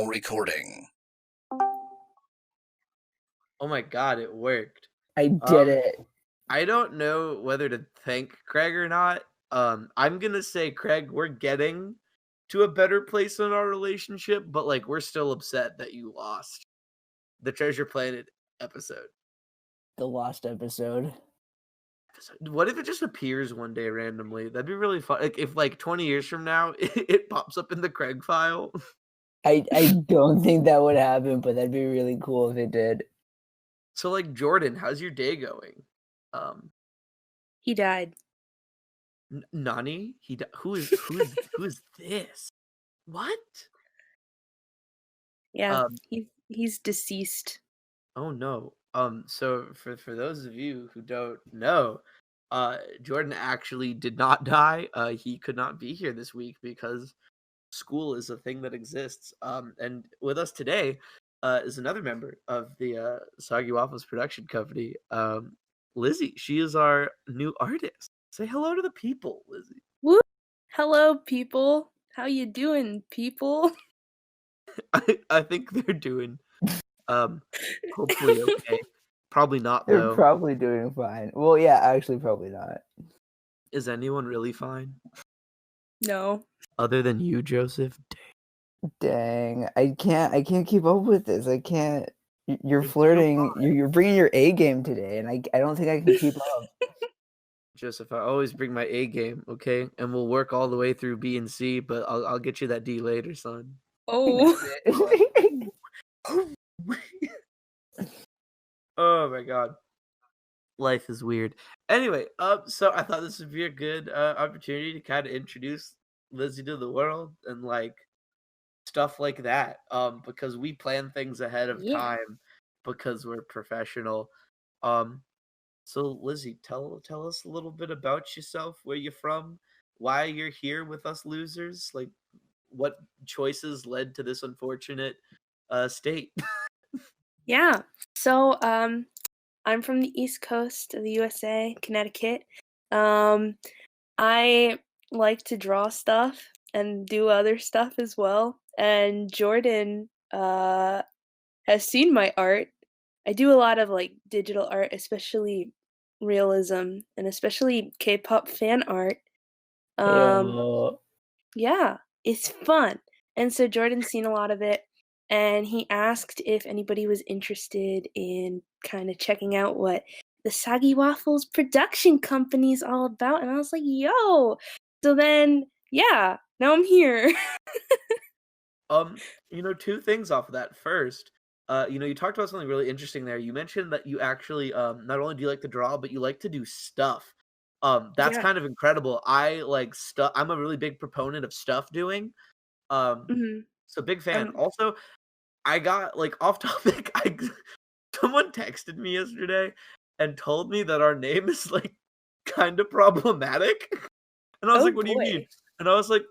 recording. Oh my god, it worked. I did it. I don't know whether to thank Craig or not. I'm gonna say, Craig, we're getting to a better place in our relationship, but like we're still upset that you lost the Treasure Planet episode. The lost episode. What if it just appears one day randomly? That'd be really fun. Like if like 20 years from now it pops up in the Craig file. I don't think that would happen, but that'd be really cool if it did. So like Jordan, how's your day going? He died. Nani? Who is this? What? Yeah, he's deceased. Oh no. So for those of you who don't know, Jordan actually did not die. He could not be here this week because school is a thing that exists. And with us today is another member of the Soggy Waffles production company, Lizzy. She is our new artist. Say hello to the people, Lizzy. Woo! Hello, people. How you doing, people? I think they're doing hopefully okay. Probably not They're though. probably doing fine. Well, yeah, actually probably not. Is anyone really fine? No. Other than you, Joseph? Dang, I can't keep up with this. I can't. You're It's flirting. so You're bringing your A game today, and I don't think I can keep up. Joseph, I always bring my A game, okay? And we'll work all the way through B and C, but I'll get you that D later, son. Oh. Oh my god. Life is weird. Anyway, so I thought this would be a good opportunity to kind of introduce Lizzy to the world and like stuff like that. Because we plan things ahead of time because we're professional. So Lizzy, tell us a little bit about yourself, where you're from, why you're here with us losers, like what choices led to this unfortunate state. Yeah. So, I'm from the East Coast of the USA, Connecticut. I like to draw stuff and do other stuff as well. And Jordan has seen my art. I do a lot of like digital art, especially realism and especially K-pop fan art. Yeah, it's fun. And so Jordan's seen a lot of it, and he asked if anybody was interested in kind of checking out what the Soggy Waffles production company is all about. And I was like, yo. So then, yeah, now I'm here. Two things off of that. First, you talked about something really interesting there. You mentioned that you actually not only do you like to draw, but you like to do stuff. That's Yeah. kind of incredible. I like stuff. I'm a really big proponent of stuff doing. So big fan. Also, I got like off topic. Someone texted me yesterday and told me that our name is like kind of problematic, and I was like, "What do you mean?" And I was like,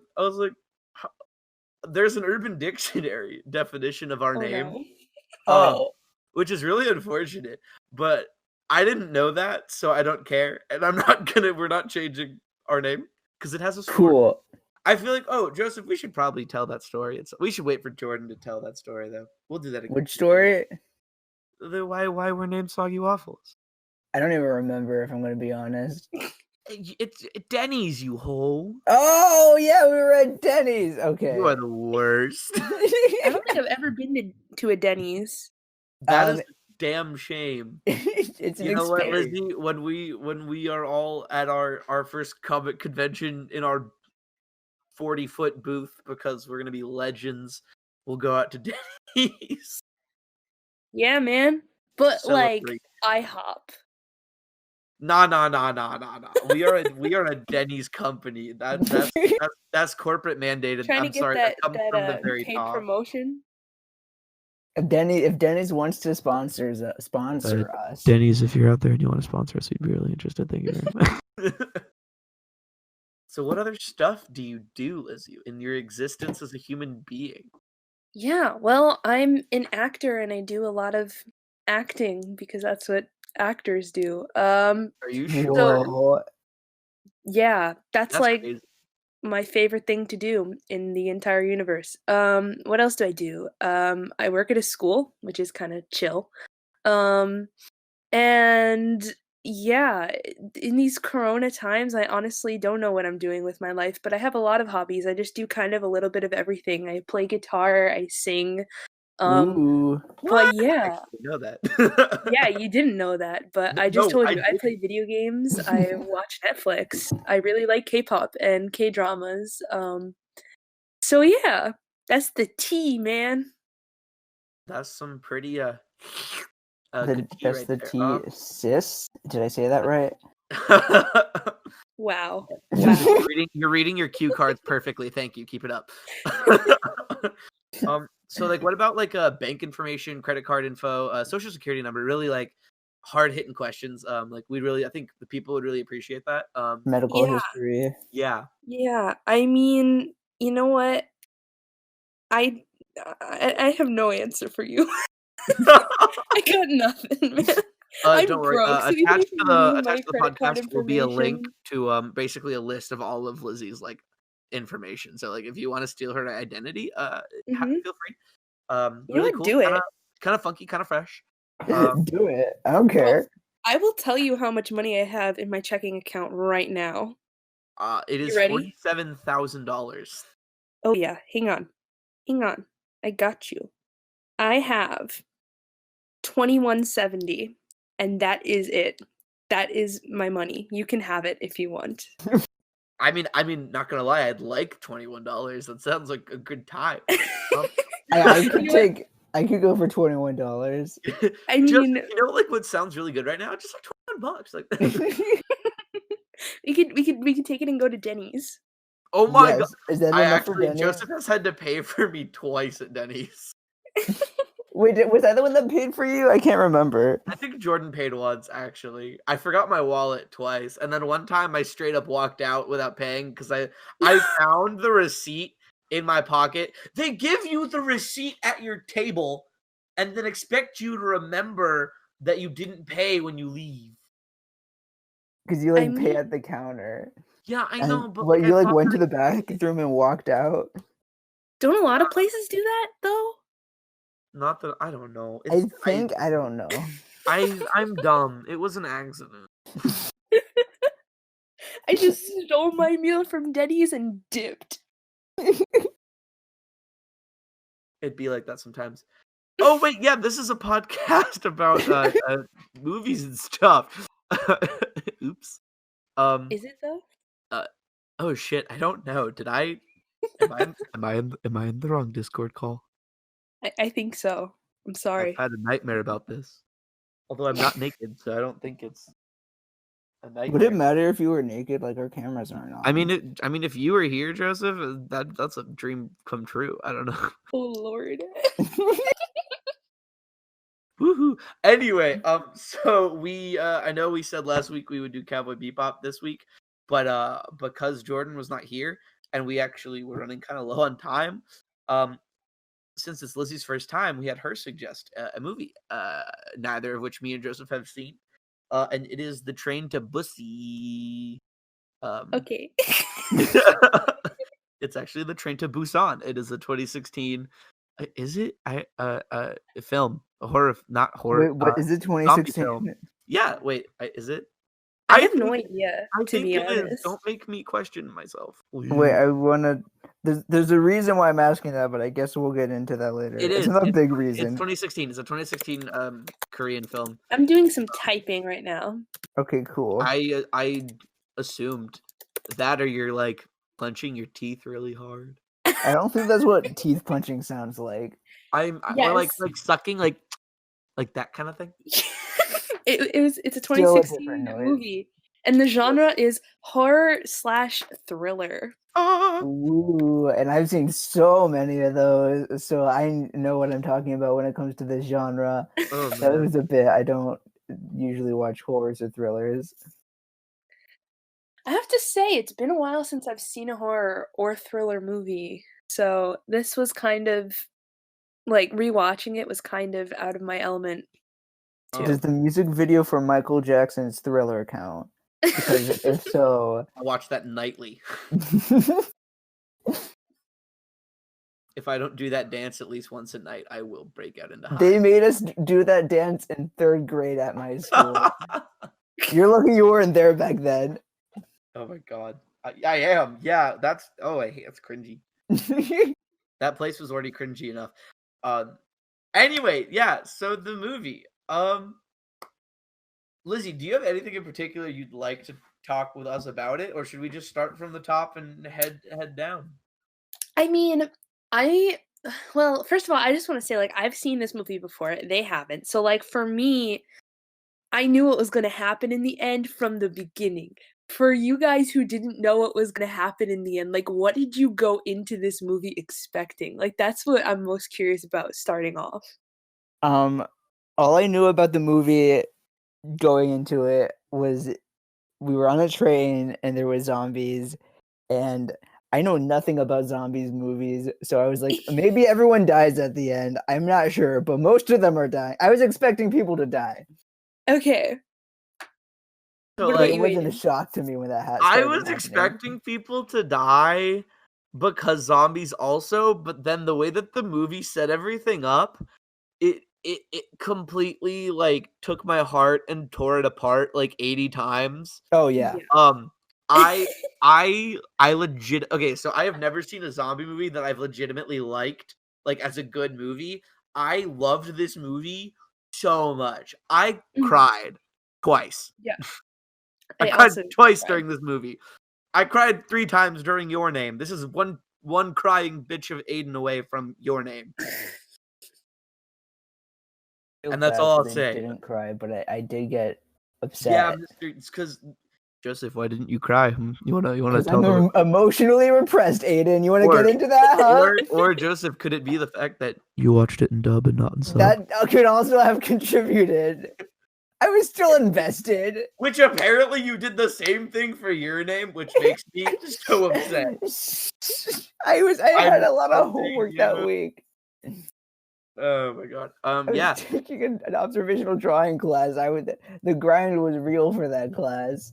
"There's an Urban Dictionary definition of our name." No. Which is really unfortunate, but I didn't know that, so I don't care, and we're not changing our name because it has a story. Cool. I feel like, Joseph, we should probably tell that story. We should wait for Jordan to tell that story, though. We'll do that again. Which story? Why we're named Soggy Waffles. I don't even remember, if I'm going to be honest. It's Denny's, you hoe. Oh, yeah, we were at Denny's. Okay. You are the worst. I don't think I've ever been to a Denny's. That is a damn shame. It's you know what, Lizzy? When we are all at our first comic convention in our 40-foot booth, because we're gonna be legends, we'll go out to Denny's. Yeah, man. But like IHOP. Nah. We are a Denny's company. That's corporate mandated. Trying I'm to get sorry. that comes from the very paid top. promotion. If Denny's wants to sponsor us. Denny's, if you're out there and you want to sponsor us, we'd be really interested. Thank you very much. So what other stuff do you do, Lizzy, in your existence as a human being? Yeah, well, I'm an actor and I do a lot of acting because that's what actors do. Are you sure? Yeah, that's like crazy. my favorite thing to do in the entire universe. What else do I do? I work at a school, which is kind of chill. Um, and yeah, in these corona times, I honestly don't know what I'm doing with my life, but I have a lot of hobbies. I just do kind of a little bit of everything. I play guitar, I sing. Um, Ooh. but What? I yeah, actually know that. yeah, you didn't know that, but I just No, told I you I didn't. play video games, I watch Netflix, I really like K-pop and K-dramas. So yeah, that's the tea, man. That's some pretty good tea That's right the there. T, sis. Did I say that right? Wow. Joseph, Wow. you're reading your cue cards perfectly. Thank you. Keep it up. So like, what about like bank information, credit card info, social security number? Really like hard hitting questions. Like I think the people would really appreciate that. Medical Yeah, history. Yeah. yeah. I mean, you know what? I I have no answer for you. I got nothing, man. I'm Don't worry. broke, so even if you knew my Attached to the credit card podcast will be a link information, to basically a list of all of Lizzie's like information. So like if you want to steal her identity, mhm. feel free. You know Really what? cool, Do kind of it. funky, kind of fresh. Um, Do it. I don't Well, care. I will tell you how much money I have in my checking account right now. it You is ready? $47,000. Oh yeah, hang on. Hang on. I got you. I have 2170 and that is it. That is my money. You can have it if you want. Not gonna lie, I'd like $21. That sounds like a good time. Um, I could You know what? take. I could go for $21. I just mean, like what sounds really good right now, just like $21. Like, we could take it and go to Denny's. oh my god, Yes. Is that enough for Denny's? Joseph has had to pay for me twice at Denny's. Wait, was I the one that paid for you? I can't remember. I think Jordan paid once, actually. I forgot my wallet twice, and then one time I straight up walked out without paying because I found the receipt in my pocket. They give you the receipt at your table and then expect you to remember that you didn't pay when you leave. Because you I like pay mean, at the counter. Yeah, I And know, but what, like I you like thought went to that the bathroom and walked out? don't a lot of places do that though? not that I don't know. I don't know. I'm dumb. It was an accident. I just stole my meal from Denny's and dipped. It'd be like that sometimes. Oh wait, yeah, this is a podcast about movies and stuff. Oops. Um. Is it though? Uh. Oh shit. I don't know. Did I? Am I in the wrong Discord call? I think so. I'm I've sorry. had a nightmare about this. Although I'm not naked, so I don't think it's a Would it nightmare. matter if you were naked? Like our cameras aren't on. I mean, if you were here, Joseph, that's a dream come true. I don't know. Oh Lord. Woohoo! Anyway, so we, I know we said last week we would do Cowboy Bebop this week, but because Jordan was not here and we actually were running kind of low on time, um, since it's Lizzie's first time, we had her suggest a movie, neither of which me and Joseph have seen, and it is The Train to Bussy. Okay. It's actually The Train to Busan. It is a 2016. Is it? A film, a horror, not horror, Wait, what is it? zombie 2016? film. Yeah, wait, is it? I I have no think idea, I to think be it is. Don't honest. make me question myself. Wait, I wanna. There's a reason why I'm asking that, but I guess we'll get into that later. It It's is. not a big It's reason. 2016. It's a 2016 Korean film. I'm doing some typing right now. Okay, cool. I assumed that, or you're like clenching your teeth really hard. I don't think that's what teeth punching sounds like. Or like Yes. sucking like that kind of thing. It's a Still a different 2016 noise. movie, and the genre is horror/thriller. Ooh, and I've seen so many of those, so I know what I'm talking about when it comes to this genre. Oh That man. was a bit. I don't usually watch horrors or thrillers. I have to say, it's been a while since I've seen a horror or thriller movie, so this was kind of like rewatching it was kind of out of my element too. Does the music video for Michael Jackson's Thriller count? because if so, I watch that nightly. If I don't do that dance at least once a night, I will break out into they hives. made us do that dance in 3rd grade at my school. You're lucky you weren't there back then. Oh my god. I am. Yeah, that's that's cringy. That place was already cringy enough. Anyway, yeah, so the movie. Lizzy, do you have anything in particular you'd like to talk with us about it, or should we just start from the top and head down? I mean, well, first of all, I just want to say, like, I've seen this movie before. They haven't. So, like, for me, I knew what was going to happen in the end from the beginning. For you guys who didn't know what was going to happen in the end, like, what did you go into this movie expecting? Like, that's what I'm most curious about starting off. All I knew about the movie going into it was we were on a train and there was zombies, and I know nothing about zombies movies, so I was like, maybe everyone dies at the end. I'm not sure, but most of them are dying. I was expecting people to die. Okay. So, What But about it you, wasn't a Aydin? shock to me when that I started was happening. expecting people to die because zombies also, but then the way that the movie set everything up, it completely like took my heart and tore it apart like 80 times. Oh yeah. I I legit okay, so I have never seen a zombie movie that I've legitimately liked like as a good movie. I loved this movie so much. I cried twice. Yeah. I I cried also twice cried. during this movie. I cried 3 times during Your Name. This is one crying bitch of Aydin away from Your Name. And that's all I'll I say. didn't cry, but I did get Yeah, upset. it's because Joseph, why didn't you cry? You wanna Because tell I'm them? emotionally repressed, Aydin. You want to get into that, huh? Or Joseph, could it be the fact that you watched it in dub and not in sub? That could also have contributed. I was still invested. Which apparently you did the same thing for Your Name, which makes me so upset. I had a lot of I'm homework taking that week. Oh my god. I was Yeah. taking an observational drawing class. The grind was real for that class.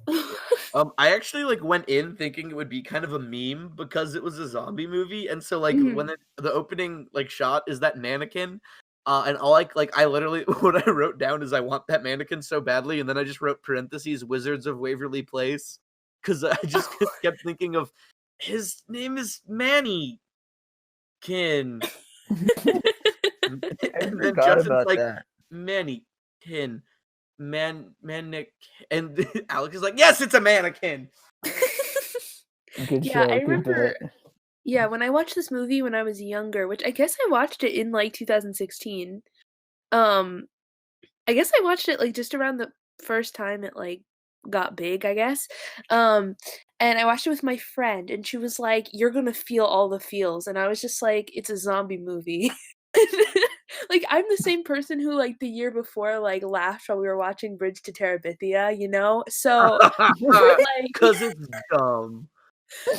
I actually like went in thinking it would be kind of a meme because it was a zombie movie, and so like when the opening like shot is that mannequin, and all I literally what I wrote down is I want that mannequin so badly, and then I just wrote parentheses Wizards of Waverly Place because I just kept thinking of his name is Manny Kin, and I then forgot Justin's about like that. Manny Kin, mannequin, and Alex is like yes, it's a mannequin. Good Yeah, I show, good remember. bit. Yeah, when I watched this movie when I was younger, which I guess I watched it in like 2016. Um, I guess I watched it like just around the first time it like got big, I guess. Um, and I watched it with my friend, and she was like, "You're gonna feel all the feels," and I was just like, "It's a zombie movie." Like I'm the same person who like the year before like laughed while we were watching Bridge to Terabithia, you know? So like Cause it's dumb.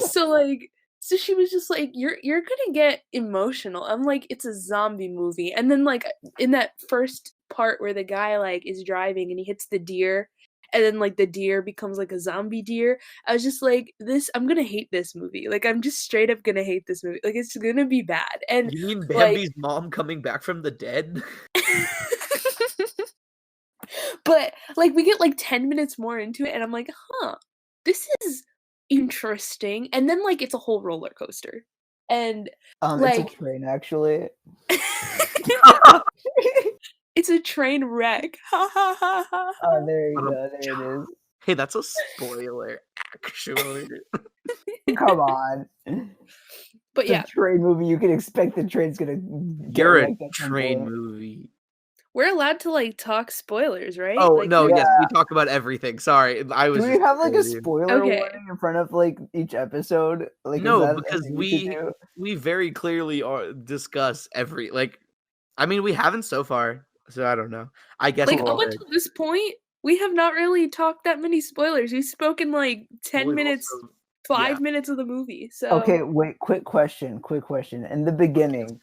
so like so she was just like you're gonna get emotional. I'm like it's a zombie movie, and then like in that first part where the guy like is driving and he hits the deer, and then like the deer becomes like a zombie deer. I was just like this I'm gonna hate this movie. Like I'm just straight up gonna hate this movie. Like it's gonna be bad. And You mean like Bambi's mom coming back from the dead? but like we get like 10 minutes more into it and I'm like, "Huh. This is interesting." And then like it's a whole roller coaster. And It's a like train actually. it's a train wreck. Ha ha ha ha. Oh, there you go. There it is. Hey, that's a spoiler, actually. Come on. But It's a yeah, train movie. You can expect the train's gonna get You're a wrecked at some train point. movie. we're allowed to like talk spoilers, right? Oh Like no, there's yes, Yeah. we talk about everything. Sorry, I Do was we just have like a trolling you. spoiler okay. warning in front of like each episode? Like, is No, that a because thing we should do? we very clearly discuss every like. I mean, we haven't so far, so I don't know. I guess Like we up Cool. should. until this point, we have not really talked that many spoilers. We've spoken like Well, 10 we've minutes, also, yeah. 5 minutes of the movie. So Okay, wait, quick question. In the beginning,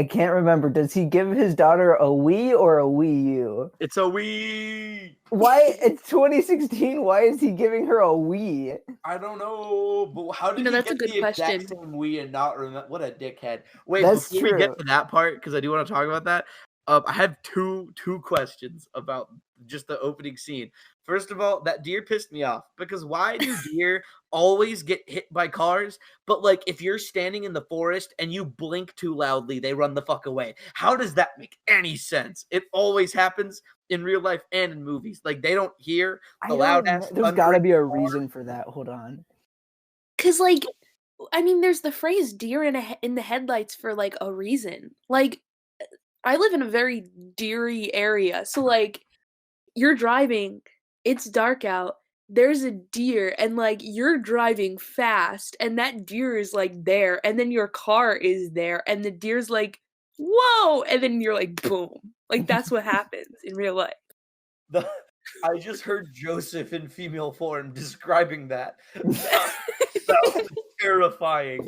I can't remember. Does he give his daughter a Wii or a Wii U? It's a Wii. Why? It's 2016. Why is he giving her a Wii? I don't know, but how did he that's a get good the exact question. same Wii and not remember? What a dickhead! Wait, That's before we true. get to that part, because I do want to talk about that. I have two questions about just the opening scene. First of all, that deer pissed me off because why do deer always get hit by cars? But like, if you're standing in the forest and you blink too loudly, they run the fuck away. How does that make any sense? It always happens in real life and in movies. Like they don't hear the loud ass. There's got to be a reason for that. Hold on. Cause like, I mean, there's the phrase "deer in the headlights" for like a reason. Like, I live in a very deery area, so like, you're driving, it's dark out, there's a deer, and like you're driving fast, and that deer is like there, and then your car is there, and the deer's like, whoa, and then you're like, boom. Like that's what happens in real life. I just heard Joseph in female form describing that. That was terrifying.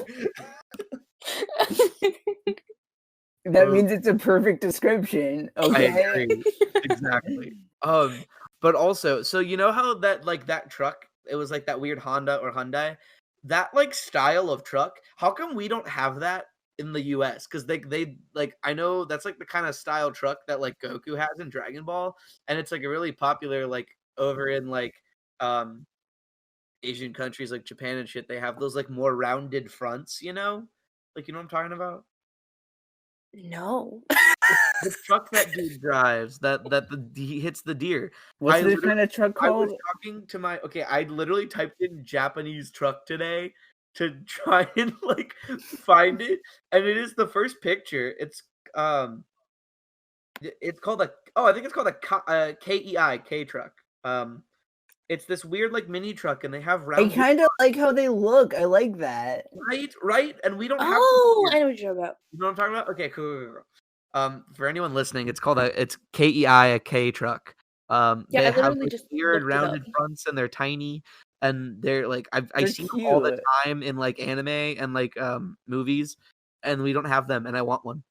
That means it's a perfect description. Okay. I agree. Exactly. But also, so you know how that like that truck, it was like that weird Honda or Hyundai, that like style of truck. How come we don't have that in the US? Because they like I know that's like the kind of style truck that like Goku has in Dragon Ball, and it's like a really popular like over in like um Asian countries like Japan and shit. They have those like more rounded fronts, you know, like you know what I'm talking about. No. The truck that dude drives, he hits the deer. What's this kind of truck I was called? talking to my I literally typed in Japanese truck today to try and like find it, and it is the first picture. It's called I think it's called a KEI truck. It's this weird like mini truck, and they have I round. kind of like how they look. I like that. Right, and we don't have. Oh, I know what you're talking about. You know what I'm talking about? Okay, cool. For anyone listening, it's KEI, a K truck. Yeah, They I have literally like just weird looked it up. rounded fronts, and they're tiny, and they're like I They're see them all the cute. time in like anime and like movies, and we don't have them, and I want one.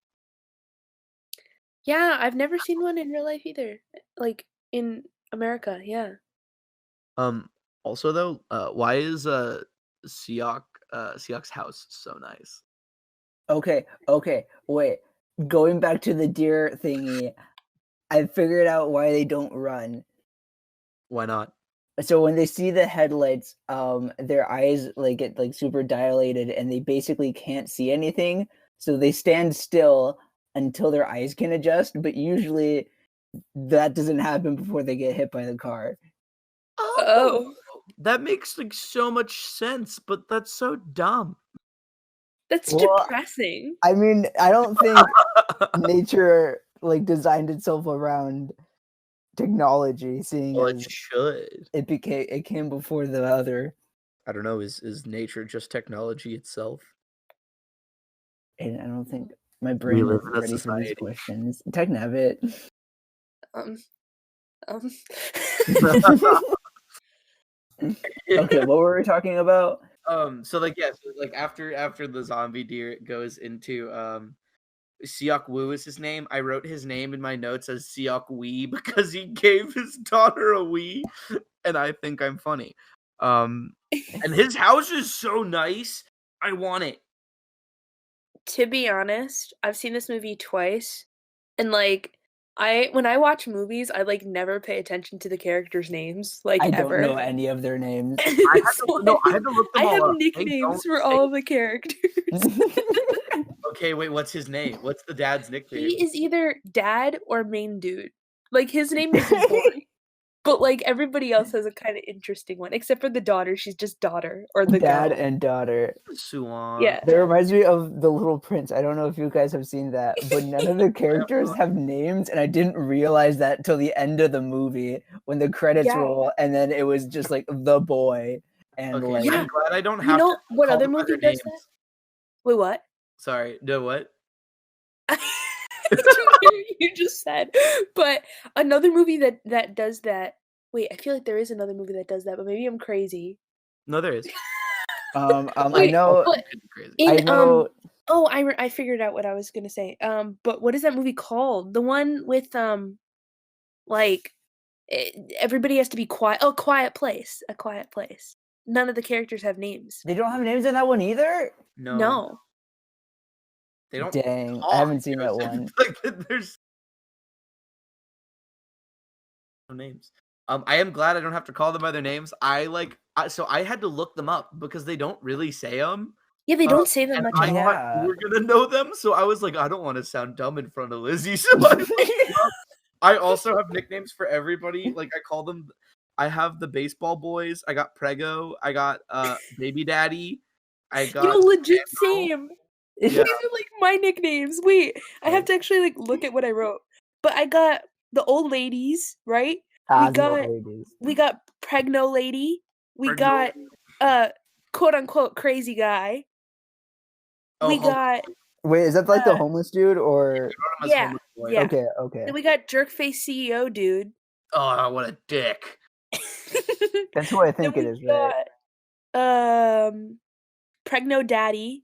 Yeah, I've never seen one in real life either. Like in America, yeah. Also though, why is Siok's house so nice? Okay, wait. Going back to the deer thingy, I figured out why they don't run. Why not? So when they see the headlights, their eyes like get like super dilated and they basically can't see anything. So they stand still until their eyes can adjust, but usually that doesn't happen before they get hit by the car. Oh. That makes like so much sense, but that's so dumb. That's Well, depressing. I mean, I don't think nature like designed itself around technology, seeing Well, as it should. it came before the other. I don't know. Is nature just technology itself? And I don't think my brain live is in a ready for these society. questions. Technavit. Um. Okay, what were we talking about? So like yeah, so like after the zombie deer it goes into Siok Woo is his name. I wrote his name in my notes as Siok Wee because he gave his daughter a Wii, and I think I'm funny. And his house is so nice. I want it. To be honest, I've seen this movie twice, and like when I watch movies, I like never pay attention to the characters' names, like I ever. don't know any of their names. I had to look them I all have up. nicknames for all of the characters. Okay, wait, what's his name? What's the dad's nickname? He is either dad or main dude. Like his name is boy. But like everybody else has a kind of interesting one, except for the daughter. She's just daughter or the Dad girl. and daughter. Suan. Yeah. That reminds me of The Little Prince. I don't know if you guys have seen that, but none of the characters have names, and I didn't realize that till the end of the movie when the credits roll, and then it was just like the boy. And Okay, like, I'm glad I don't have You know to what call other them by movie their does names. that? Wait, what? Sorry, no what? You just said. But another movie that does that. Wait, I feel like there is another movie that does that, but maybe I'm crazy. No, there is. I Wait, know. but Crazy. in I know. Oh, I figured out what I was gonna say. But what is that movie called? The one with like everybody has to be quiet. Oh, Quiet Place. A Quiet Place. None of the characters have names. They don't have names in that one either? No, No. they don't Dang, I talk. haven't seen that Joseph. one. Like, there's no names. I am glad I don't have to call them by their names. So I had to look them up because they don't really say them. Yeah, they don't say them And much I at all. thought you were gonna know them, so I was like, I don't want to sound dumb in front of Lizzy. So I also have nicknames for everybody. Like I call them. I have the baseball boys. I got Prego. I got Baby Daddy. I got Legit Daniel. same. Yeah. These are like my nicknames. Wait, I have to actually like look at what I wrote. But I got the old ladies, right? We got Pregno Lady. We Pregno got quote unquote crazy guy. We got Wait, is that like the homeless dude or? yeah. Okay, okay. Then we got Jerkface CEO dude. Oh, what a dick. That's who I think it is, right? Pregno Daddy.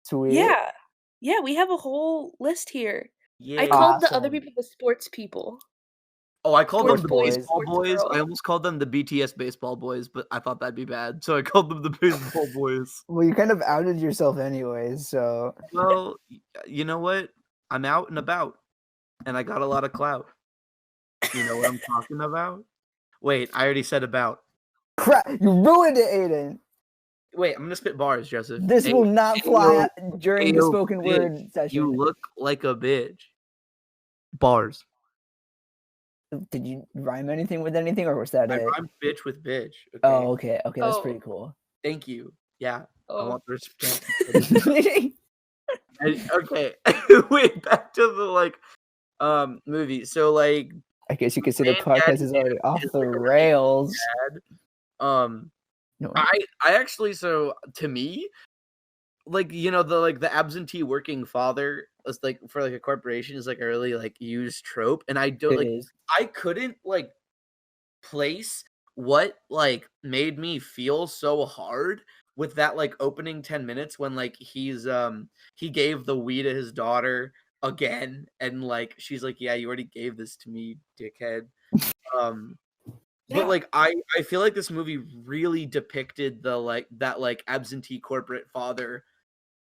Sweet. Yeah, we have a whole list here. Yeah. I called the Awesome. other people the sports people. Oh, I called them the Boys. baseball boys. I almost called them the BTS baseball boys, but I thought that'd be bad, so I called them the baseball boys. Well, you kind of outed yourself anyways, so. Well, you know what? I'm out and about, and I got a lot of clout. You know what I'm talking about? Wait, I already said about. Crap! You ruined it, Aydin. Wait, I'm gonna spit bars, Joseph. This will not fly during the spoken bitch. word session. You look like a bitch. Bars. Did you rhyme anything with anything, or was that I it? rhymed bitch with bitch. Okay. Oh, okay. Okay, that's pretty cool. Thank you. Yeah, I want the respect. Okay. Okay, wait. Back to the movie. So like, I guess you could say the Man, podcast Daddy is already off is the like a really rails. No. I actually, so to me, like, you know, the absentee working father is like for like a corporation is like a really like used trope, and I don't I couldn't like place what like made me feel so hard with that like opening 10 minutes when like he gave the Wii to his daughter again, and like she's like, yeah, you already gave this to me, dickhead. But like I feel like this movie really depicted that absentee corporate father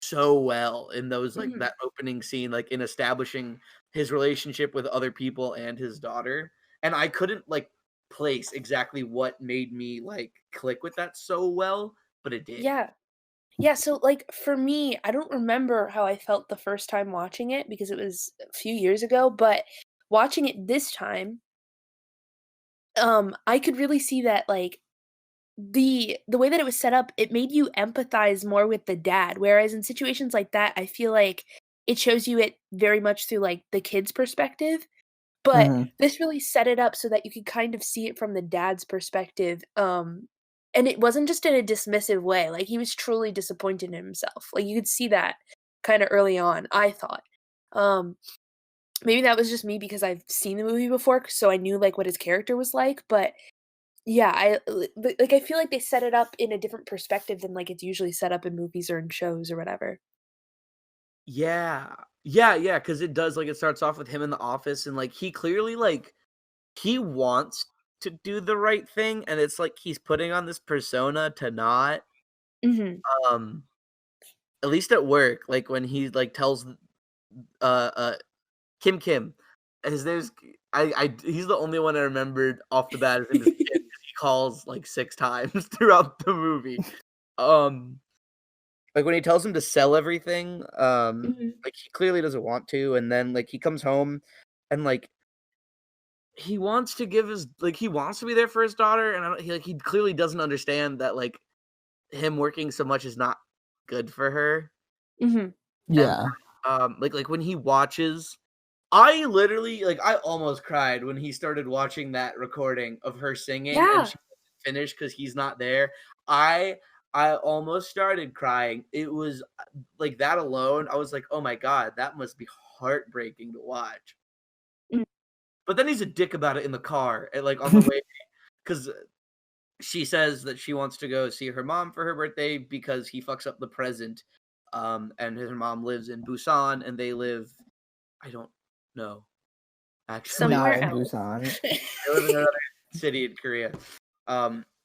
so well in those like that opening scene, like in establishing his relationship with other people and his daughter. And I couldn't like place exactly what made me like click with that so well, but it did. Yeah, so like for me, I don't remember how I felt the first time watching it because it was a few years ago, but watching it this time, I could really see that like the way that it was set up, it made you empathize more with the dad. Whereas in situations like that, I feel like it shows you it very much through like the kid's perspective. But this really set it up so that you could kind of see it from the dad's perspective. And it wasn't just in a dismissive way. Like he was truly disappointed in himself. Like you could see that kind of early on, I thought. Maybe that was just me because I've seen the movie before, so I knew like what his character was like, but yeah, I feel like they set it up in a different perspective than like it's usually set up in movies or in shows or whatever. Yeah, because it does, like, it starts off with him in the office, and like he clearly like he wants to do the right thing, and it's like he's putting on this persona to not. At least at work, like when he like tells Kim, his name's he's the only one I remembered off the bat as in his kid, 'cause he calls like 6 times throughout the movie. Like when he tells him to sell everything, like he clearly doesn't want to, and then like he comes home and like he wants to give his like he wants to be there for his daughter, and he clearly doesn't understand that like him working so much is not good for her. Yeah. And, like when he watches, I literally like I almost cried when he started watching that recording of her singing and she didn't finish because he's not there. I almost started crying. It was like that alone. I was like, oh my god, that must be heartbreaking to watch. But then he's a dick about it in the car, and like on the way, because she says that she wants to go see her mom for her birthday because he fucks up the present. and his mom lives in Busan, and they live, I don't know, actually. Not Somewhere in else. Busan. They live in another city in Korea.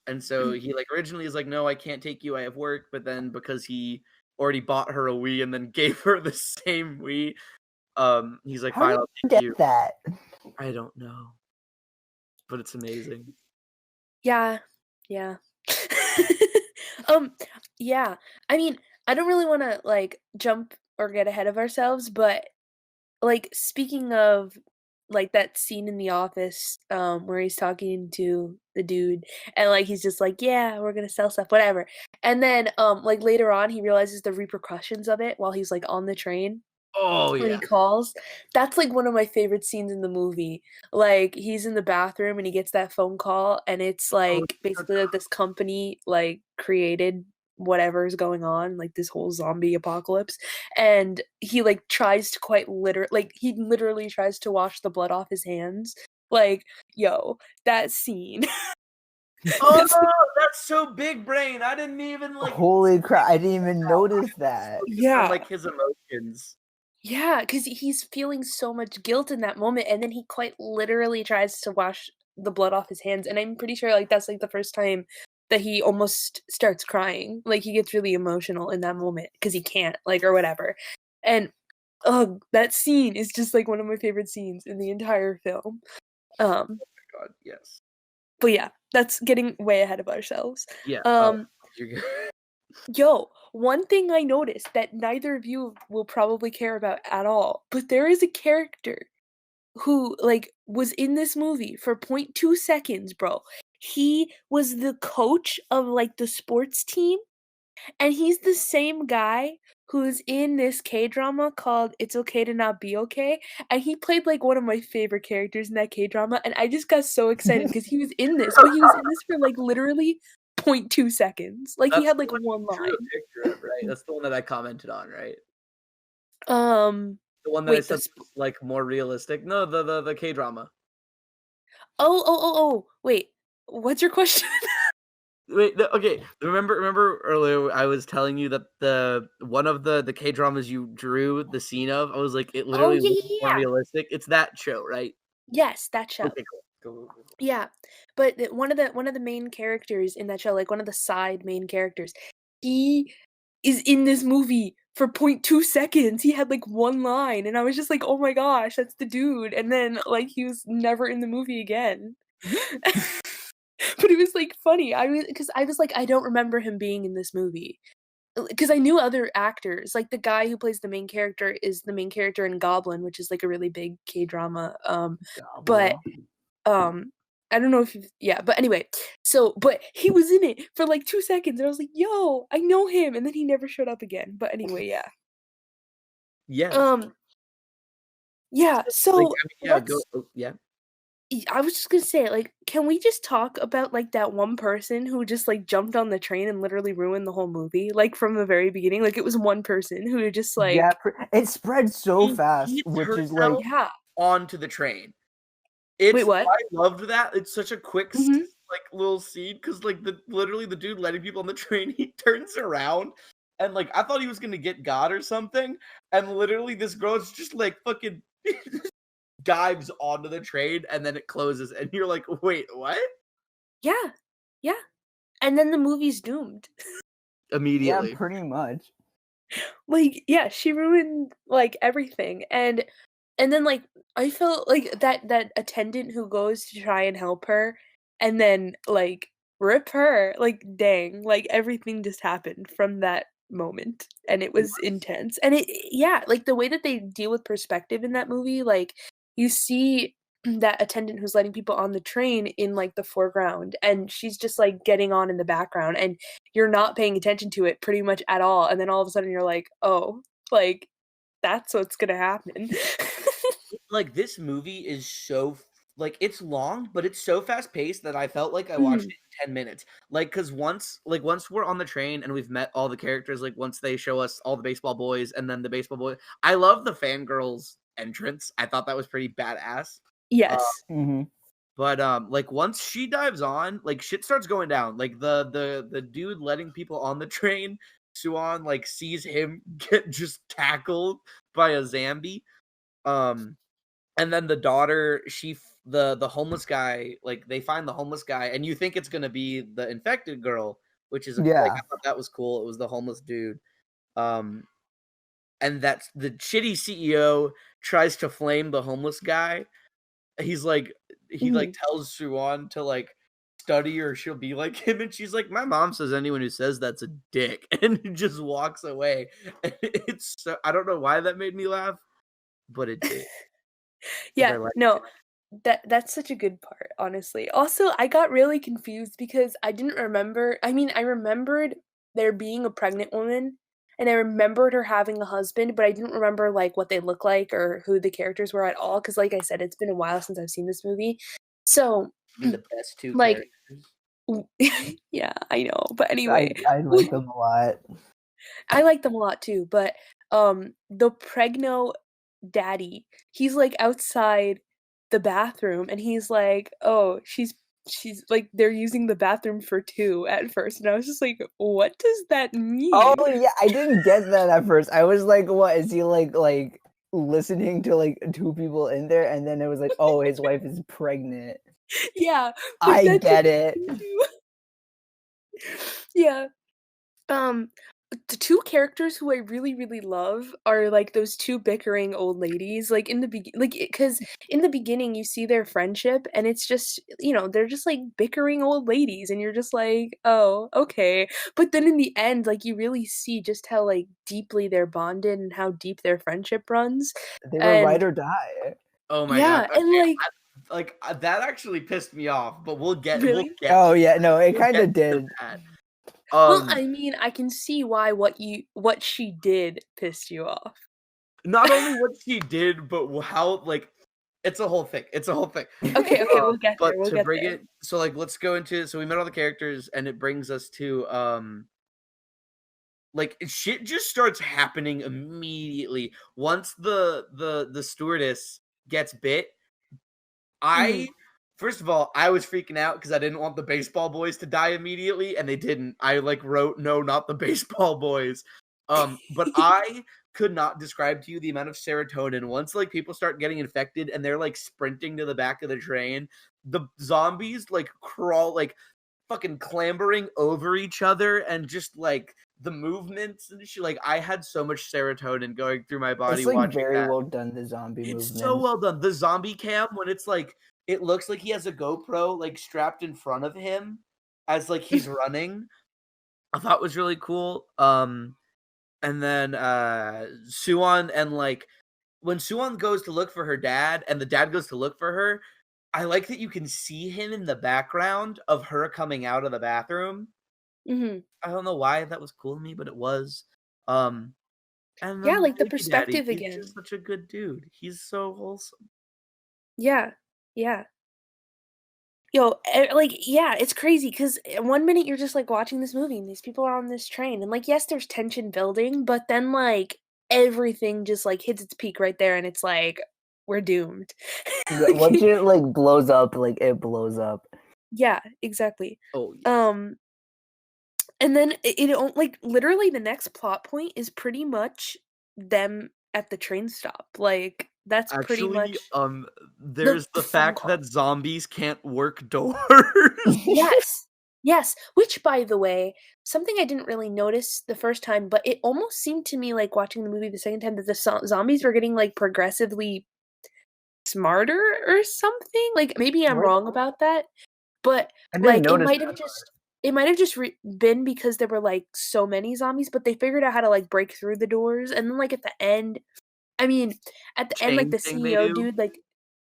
And so he like originally is like, no, I can't take you, I have work. But then because he already bought her a Wii and then gave her the same Wii, he's like, How fine, did I'll you take get you. that? I don't know, but it's amazing. Yeah. Yeah. Yeah. I mean, I don't really want to like jump or get ahead of ourselves, but like speaking of like that scene in the office where he's talking to the dude and like he's just like, yeah, we're gonna sell stuff, whatever. And then like later on he realizes the repercussions of it while he's like on the train Oh when yeah. he calls. That's like one of my favorite scenes in the movie. Like he's in the bathroom and he gets that phone call and it's Oh, like basically like this company like created whatever's going on, like this whole zombie apocalypse. And he like tries to he literally tries to wash the blood off his hands. Like, yo, that scene. oh, It's like, that's so big brain. I didn't even like Holy crap! I didn't even notice I was that. focused on yeah. like his emotions. Yeah, because he's feeling so much guilt in that moment, and then he quite literally tries to wash the blood off his hands, and I'm pretty sure like that's like the first time that he almost starts crying. Like he gets really emotional in that moment because he can't, like, or whatever. And oh, that scene is just like one of my favorite scenes in the entire film. Um, God, yes. but yeah, that's getting way ahead of ourselves. Yeah. You're good. Yo, one thing I noticed that neither of you will probably care about at all, but there is a character who like was in this movie for 0.2 seconds, bro. He was the coach of like the sports team, and he's the same guy who's in this K-drama called It's Okay to Not Be Okay, and he played like one of my favorite characters in that K-drama, and I just got so excited because he was in this, but he was in this for like literally 0.2 seconds. Like he That's had the like one one you drew a line. picture of, right? That's the one that I commented on, right? Um The one that I wait, said was like more realistic. No, the K drama. wait. What's your question? Wait, no, okay. Remember earlier I was telling you that the one of the K dramas you drew the scene of, I was like, it Oh literally yeah, looks yeah, more yeah. realistic. It's that show, right? Yes, that show. Okay, cool. Cool. Yeah, but one of the main characters in that show, like one of the side main characters, he is in this movie for 0.2 seconds. He had like one line, and I was just like, "Oh my gosh, that's the dude!" And then like he was never in the movie again. But it was like funny. I was like, I don't remember him being in this movie because I knew other actors. Like the guy who plays the main character is the main character in Goblin, which is like a really big K drama. But um, I don't know if yeah, but anyway, so but he was in it for like 2 seconds, and I was like, "Yo, I know him," and then he never showed up again. But anyway, yeah, Yes. um, yeah. Like, So I mean, yeah, go. let's. Oh, yeah. I was just gonna say, like, can we just talk about like that one person who just like jumped on the train and literally ruined the whole movie, like from the very beginning? Like it was one person who just Yeah, like, it spread so fast, He which is turns like out yeah. onto the train. Wait, what? I loved that. It's such a quick Mm-hmm. like little scene because like literally the dude letting people on the train, he turns around and like I thought he was gonna get God or something, and literally this girl's just like fucking dives onto the train and then it closes and you're like, wait, what? Yeah, yeah. And then the movie's doomed. yeah, Immediately. pretty much. Like, yeah, she ruined like everything. And then like I felt like that attendant who goes to try and help her and then like rip her, like dang, like everything just happened from that moment and it was intense. And it yeah, like the way that they deal with perspective in that movie, like you see that attendant who's letting people on the train in like the foreground and she's just like getting on in the background and you're not paying attention to it pretty much at all and then all of a sudden you're like, "Oh, like that's what's going to happen." Like this movie is so like it's long, but it's so fast paced that I felt like I watched Mhm. it in 10 minutes. Like cuz once we're on the train and we've met all the characters, like once they show us all the baseball boys and then the baseball boy. I love the fangirls entrance. I thought that was pretty badass. Uh, Yes. Hmm. But like once she dives on, like shit starts going down. Like the dude letting people on the train, Suan like sees him get just tackled by a zombie. And then the daughter, the homeless guy, like they find the homeless guy, and you think it's gonna be the infected girl, which is like Yeah. I thought that was cool. It was the homeless dude. Um, and that's the shitty CEO tries to flame the homeless guy. He's like he like Mhm. tells Suan to like study or she'll be like him, and she's like, my mom says anyone who says that's a dick, and he just walks away. And it's so I don't know why that made me laugh, but it did because I Yeah, like no, that's such a good part, honestly. Also, I got really confused because I didn't remember. I mean, I remembered there being a pregnant woman, and I remembered her having a husband, but I didn't remember like what they look like or who the characters were at all. Because, like I said, it's been a while since I've seen this movie. So, the best two like, characters. yeah, I know. But I anyway, I like them a lot. I like them a lot too, but, the pregno daddy, he's, like, outside the bathroom, and he's like, "Oh, she's like, they're using the bathroom for 2 at first, and I was just like, "What does that Oh mean?" yeah, I didn't get that at first. I was like, what is he like listening to like two people in there, and then it was like, oh, his wife is pregnant. Yeah, but I that took get it. me too. Yeah. Um, the 2 characters who I really, really love are, like, those 2 bickering old ladies, like, in the because in the beginning, you see their friendship, and it's just they're just, like, bickering old ladies, and you're just like, "Oh, okay." But then in the end, like, you really see just how, like, deeply they're bonded and how deep their friendship runs, They were ride and or die. Oh my god. yeah, Okay, and, like that actually pissed me off, but we'll really? get Oh yeah, no, it we'll kind get of to did. that. Well, I mean, I can see why what she did pissed you off. Not only what she did, but how like it's a whole thing. It's a whole thing. Okay, okay, we'll get But there, we'll to get bring there. it, so like let's go into so we met all the characters, and it brings us to like shit just starts happening immediately once the stewardess gets bit. Mhm. I First of all, I was freaking out because I didn't want the baseball boys to die immediately, and they didn't. I like wrote no, not the baseball boys. But I could not describe to you the amount of serotonin once like people start getting infected and they're like sprinting to the back of the train. The zombies like crawl like fucking clambering over each other and just like the movements and shit. Like I had so much serotonin going through my body It's like watching very that. well done, the zombie It's so movements. well done. The zombie cam when it's like it looks like he has a GoPro like strapped in front of him as like he's running. I thought was really cool. And then Suwon and like when Suwon goes to look for her dad and the dad goes to look for her, I like that you can see him in the background of her coming out of the bathroom. Mhm. I don't know why that was cool to me, but it was. Um and Yeah, then the like the baby daddy, perspective he's just again. such a good dude. He's so wholesome. Yeah, yeah. Yo, like, yeah, it's crazy because one minute you're just like watching this movie and these people are on this train, and like, yes, there's tension building, but then like everything just like hits its peak right there, and it's like we're doomed. Once it like blows up, like it blows up. Yeah, exactly. Oh yes. And then like literally the next plot point is pretty much them at the train stop. Like that's pretty Actually, much there's the the phone fact call. that zombies can't work doors. Yes. Yes, which by the way, something I didn't really notice the first time, but it almost seemed to me like watching the movie the second time that the zombies were getting like progressively smarter or something. Like maybe I'm What? wrong about that, but I didn't like notice. it might have just been because there were like so many zombies, but they figured out how to like break through the doors, and then like at the end, I mean, at the end, like Chain the thing they CEO do. dude, like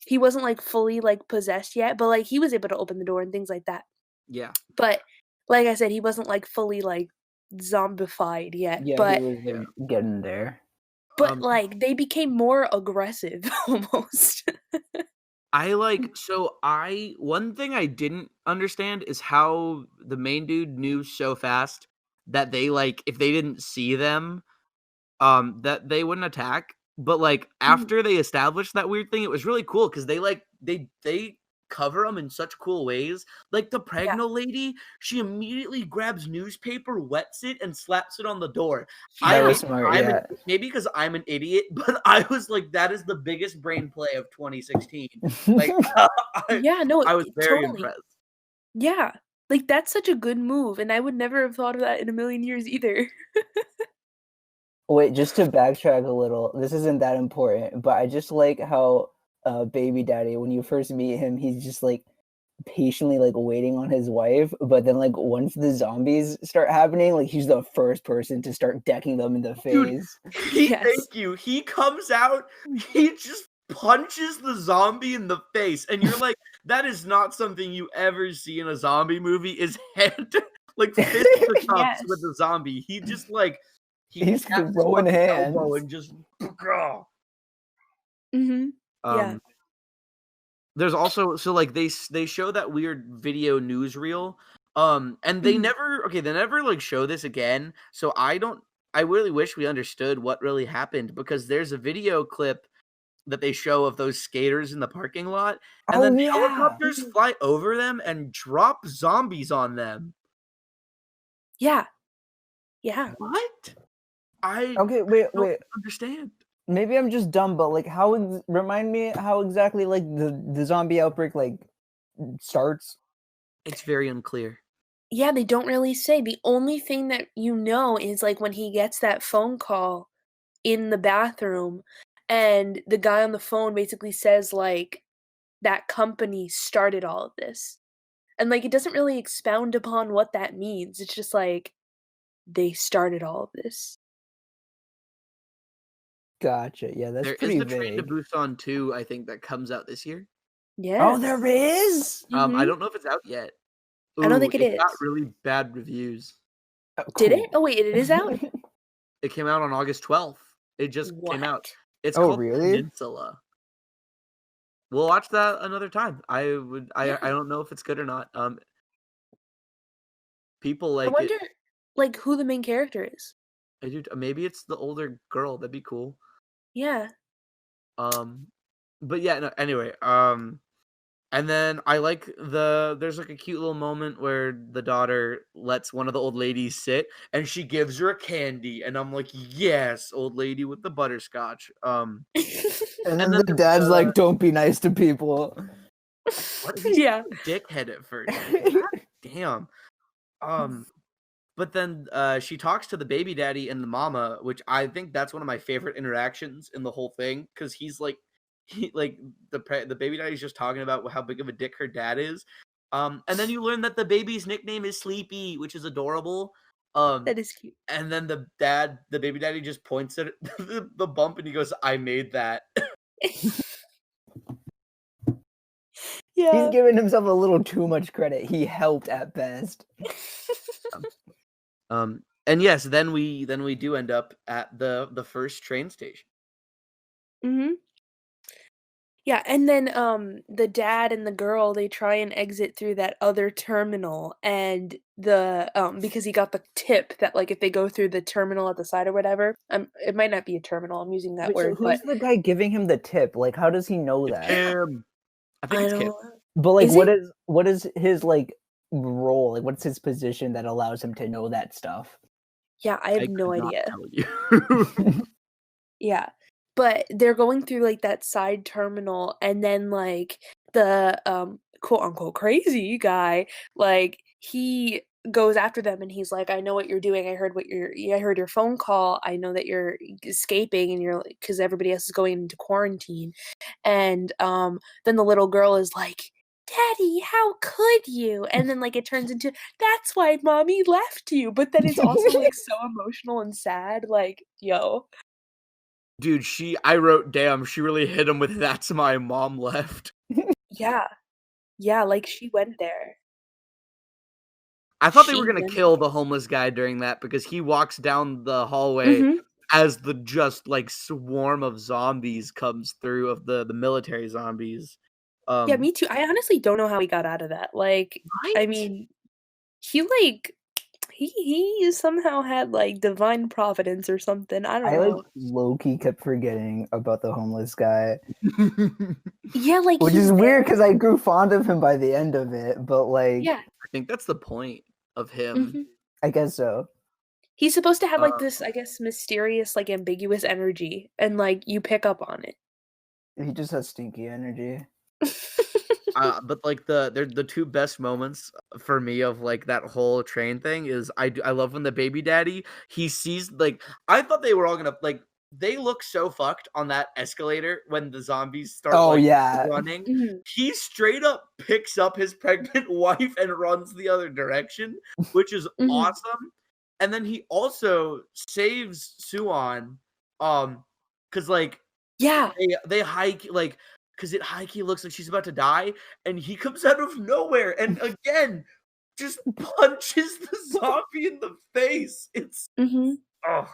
he wasn't like fully like possessed yet, but like he was able to open the door and things like that. Yeah, But like I said, he wasn't like fully like zombified yet. Yeah, he was yeah. like getting there. But like they became more aggressive almost. I one thing I didn't understand is how the main dude knew so fast that they like if they didn't see them, that they wouldn't attack. But like Mhm. after they established that weird thing, it was really cool because they like they cover them in such cool ways. Like the pregno lady, she immediately grabs newspaper, wets it, and slaps it on the door. That Yeah. was smart, yeah. Maybe because I'm an idiot, but I was like, that is the biggest brain play of 2016. Like, Yeah, no, I was very totally. impressed. Yeah. Like, that's such a good move, and I would never have thought of that in a million years either. Wait, just to backtrack a little, this isn't that important, but I just like how baby daddy, when you first meet him, he's just like patiently like waiting on his wife, but then like once the zombies start happening, like he's the first person to start decking them in the Dude, face. Yes. thank you. He comes out, he just punches the zombie in the face, and you're like, that is not something you ever see in a zombie movie, is hand like fist to cuffs Yes. with a zombie. He just like He's taps his throwing fucking hands. elbow and just Mm-hmm. Yeah. There's also like they show that weird video newsreel, and they Mhm. never like show this again. So I really wish we understood what really happened, because there's a video clip that they show of those skaters in the parking lot, and then Oh, yeah. helicopters fly over them and drop zombies on them. Yeah. Yeah. What? I Okay, wait. don't understand. Maybe I'm just dumb, but like, remind me how exactly like the zombie outbreak like starts. It's very unclear. Yeah, they don't really say. The only thing that you know is like when he gets that phone call in the bathroom, and the guy on the phone basically says like that company started all of this. And like it doesn't really expound upon what that means. It's just like they started all of this. Gotcha. Yeah, that's There is pretty the Train to vague. Busan 2, I think, that comes out this year. Yeah. Oh, there is. I Mhm. don't know if it's out yet. I don't Ooh, think it it got is. really bad reviews. Oh, Did it? cool. Oh wait, it is out? It came out on August 12th. It just came out. What? It's Oh, called really? Peninsula. We'll watch that another time. I Yeah. don't know if it's good or not. People I like it. wonder like who the main character is. Maybe it's the older girl. That'd be cool. Yeah. But yeah, no, anyway, and then I like there's like a cute little moment where the daughter lets one of the old ladies sit, and she gives her a candy, and I'm like, yes, old lady with the butterscotch. And And then then the dad's like, "Don't be nice to people." what? He's Yeah. a dickhead at first. God damn. But then she talks to the baby daddy and the mama, which I think that's one of my favorite interactions in the whole thing, because he's like, the baby daddy's just talking about how big of a dick her dad is, and then you learn that the baby's nickname is Sleepy, which is adorable. That is cute. And then the baby daddy just points at the bump, and he goes, "I made that." He's Yeah. giving himself a little too much credit. He helped at best. And yes, then we do end up at the first train station. Mhm. Yeah, and then the dad and the girl, they try and exit through that other terminal, and the because he got the tip that like if they go through the terminal at the side or whatever, it might not be a terminal, I'm using that Wait, so word, but who's the guy giving him the tip? Like, how does he know It's that? him. I think I it's don't Kip. But like, Is what is his like role? Like, what's his position that allows him to know that stuff? Yeah, I have no could not idea. tell you. Yeah. But they're going through like that side terminal, and then like the quote unquote crazy guy, like he goes after them and he's like, I know what you're doing. I heard your phone call. I know that you're escaping and you're because everybody else is going into quarantine. And then the little girl is like, Daddy, how could you? And then like it turns into that's why mommy left you. But then it's also like so emotional and sad. Like, yo. Dude, I wrote, damn, she really hit him with "that's my mom left." Yeah. Yeah, like, she went there. I thought they were She gonna went kill the homeless guy during that, because he walks down the hallway Mhm. as the just like swarm of zombies comes through, of the military zombies. Yeah, me too. I honestly don't know how he got out of that. Like, I Right? mean, he, like he somehow had like divine providence or something. I don't I like know. low-key kept forgetting about the homeless guy, Yeah, like which he's is weird there. because I grew fond of him by the end of it. But like, Yeah. I think that's the point of him. hmm I guess so. He's supposed to have like Uh, this, I guess, mysterious, like ambiguous energy, and like you pick up on it. He just has stinky energy. but like the two best moments for me of like that whole train thing is I love when the baby daddy he sees like I thought they were all gonna like they look so fucked on that escalator when the zombies start Oh like yeah, running. Mhm. He straight up picks up his pregnant wife and runs the other direction, which is Mhm. awesome. And then he also saves Suan, because like Yeah. they hike like because it high key looks like she's about to die, and he comes out of nowhere and again just punches the zombie in the face. It's Mhm.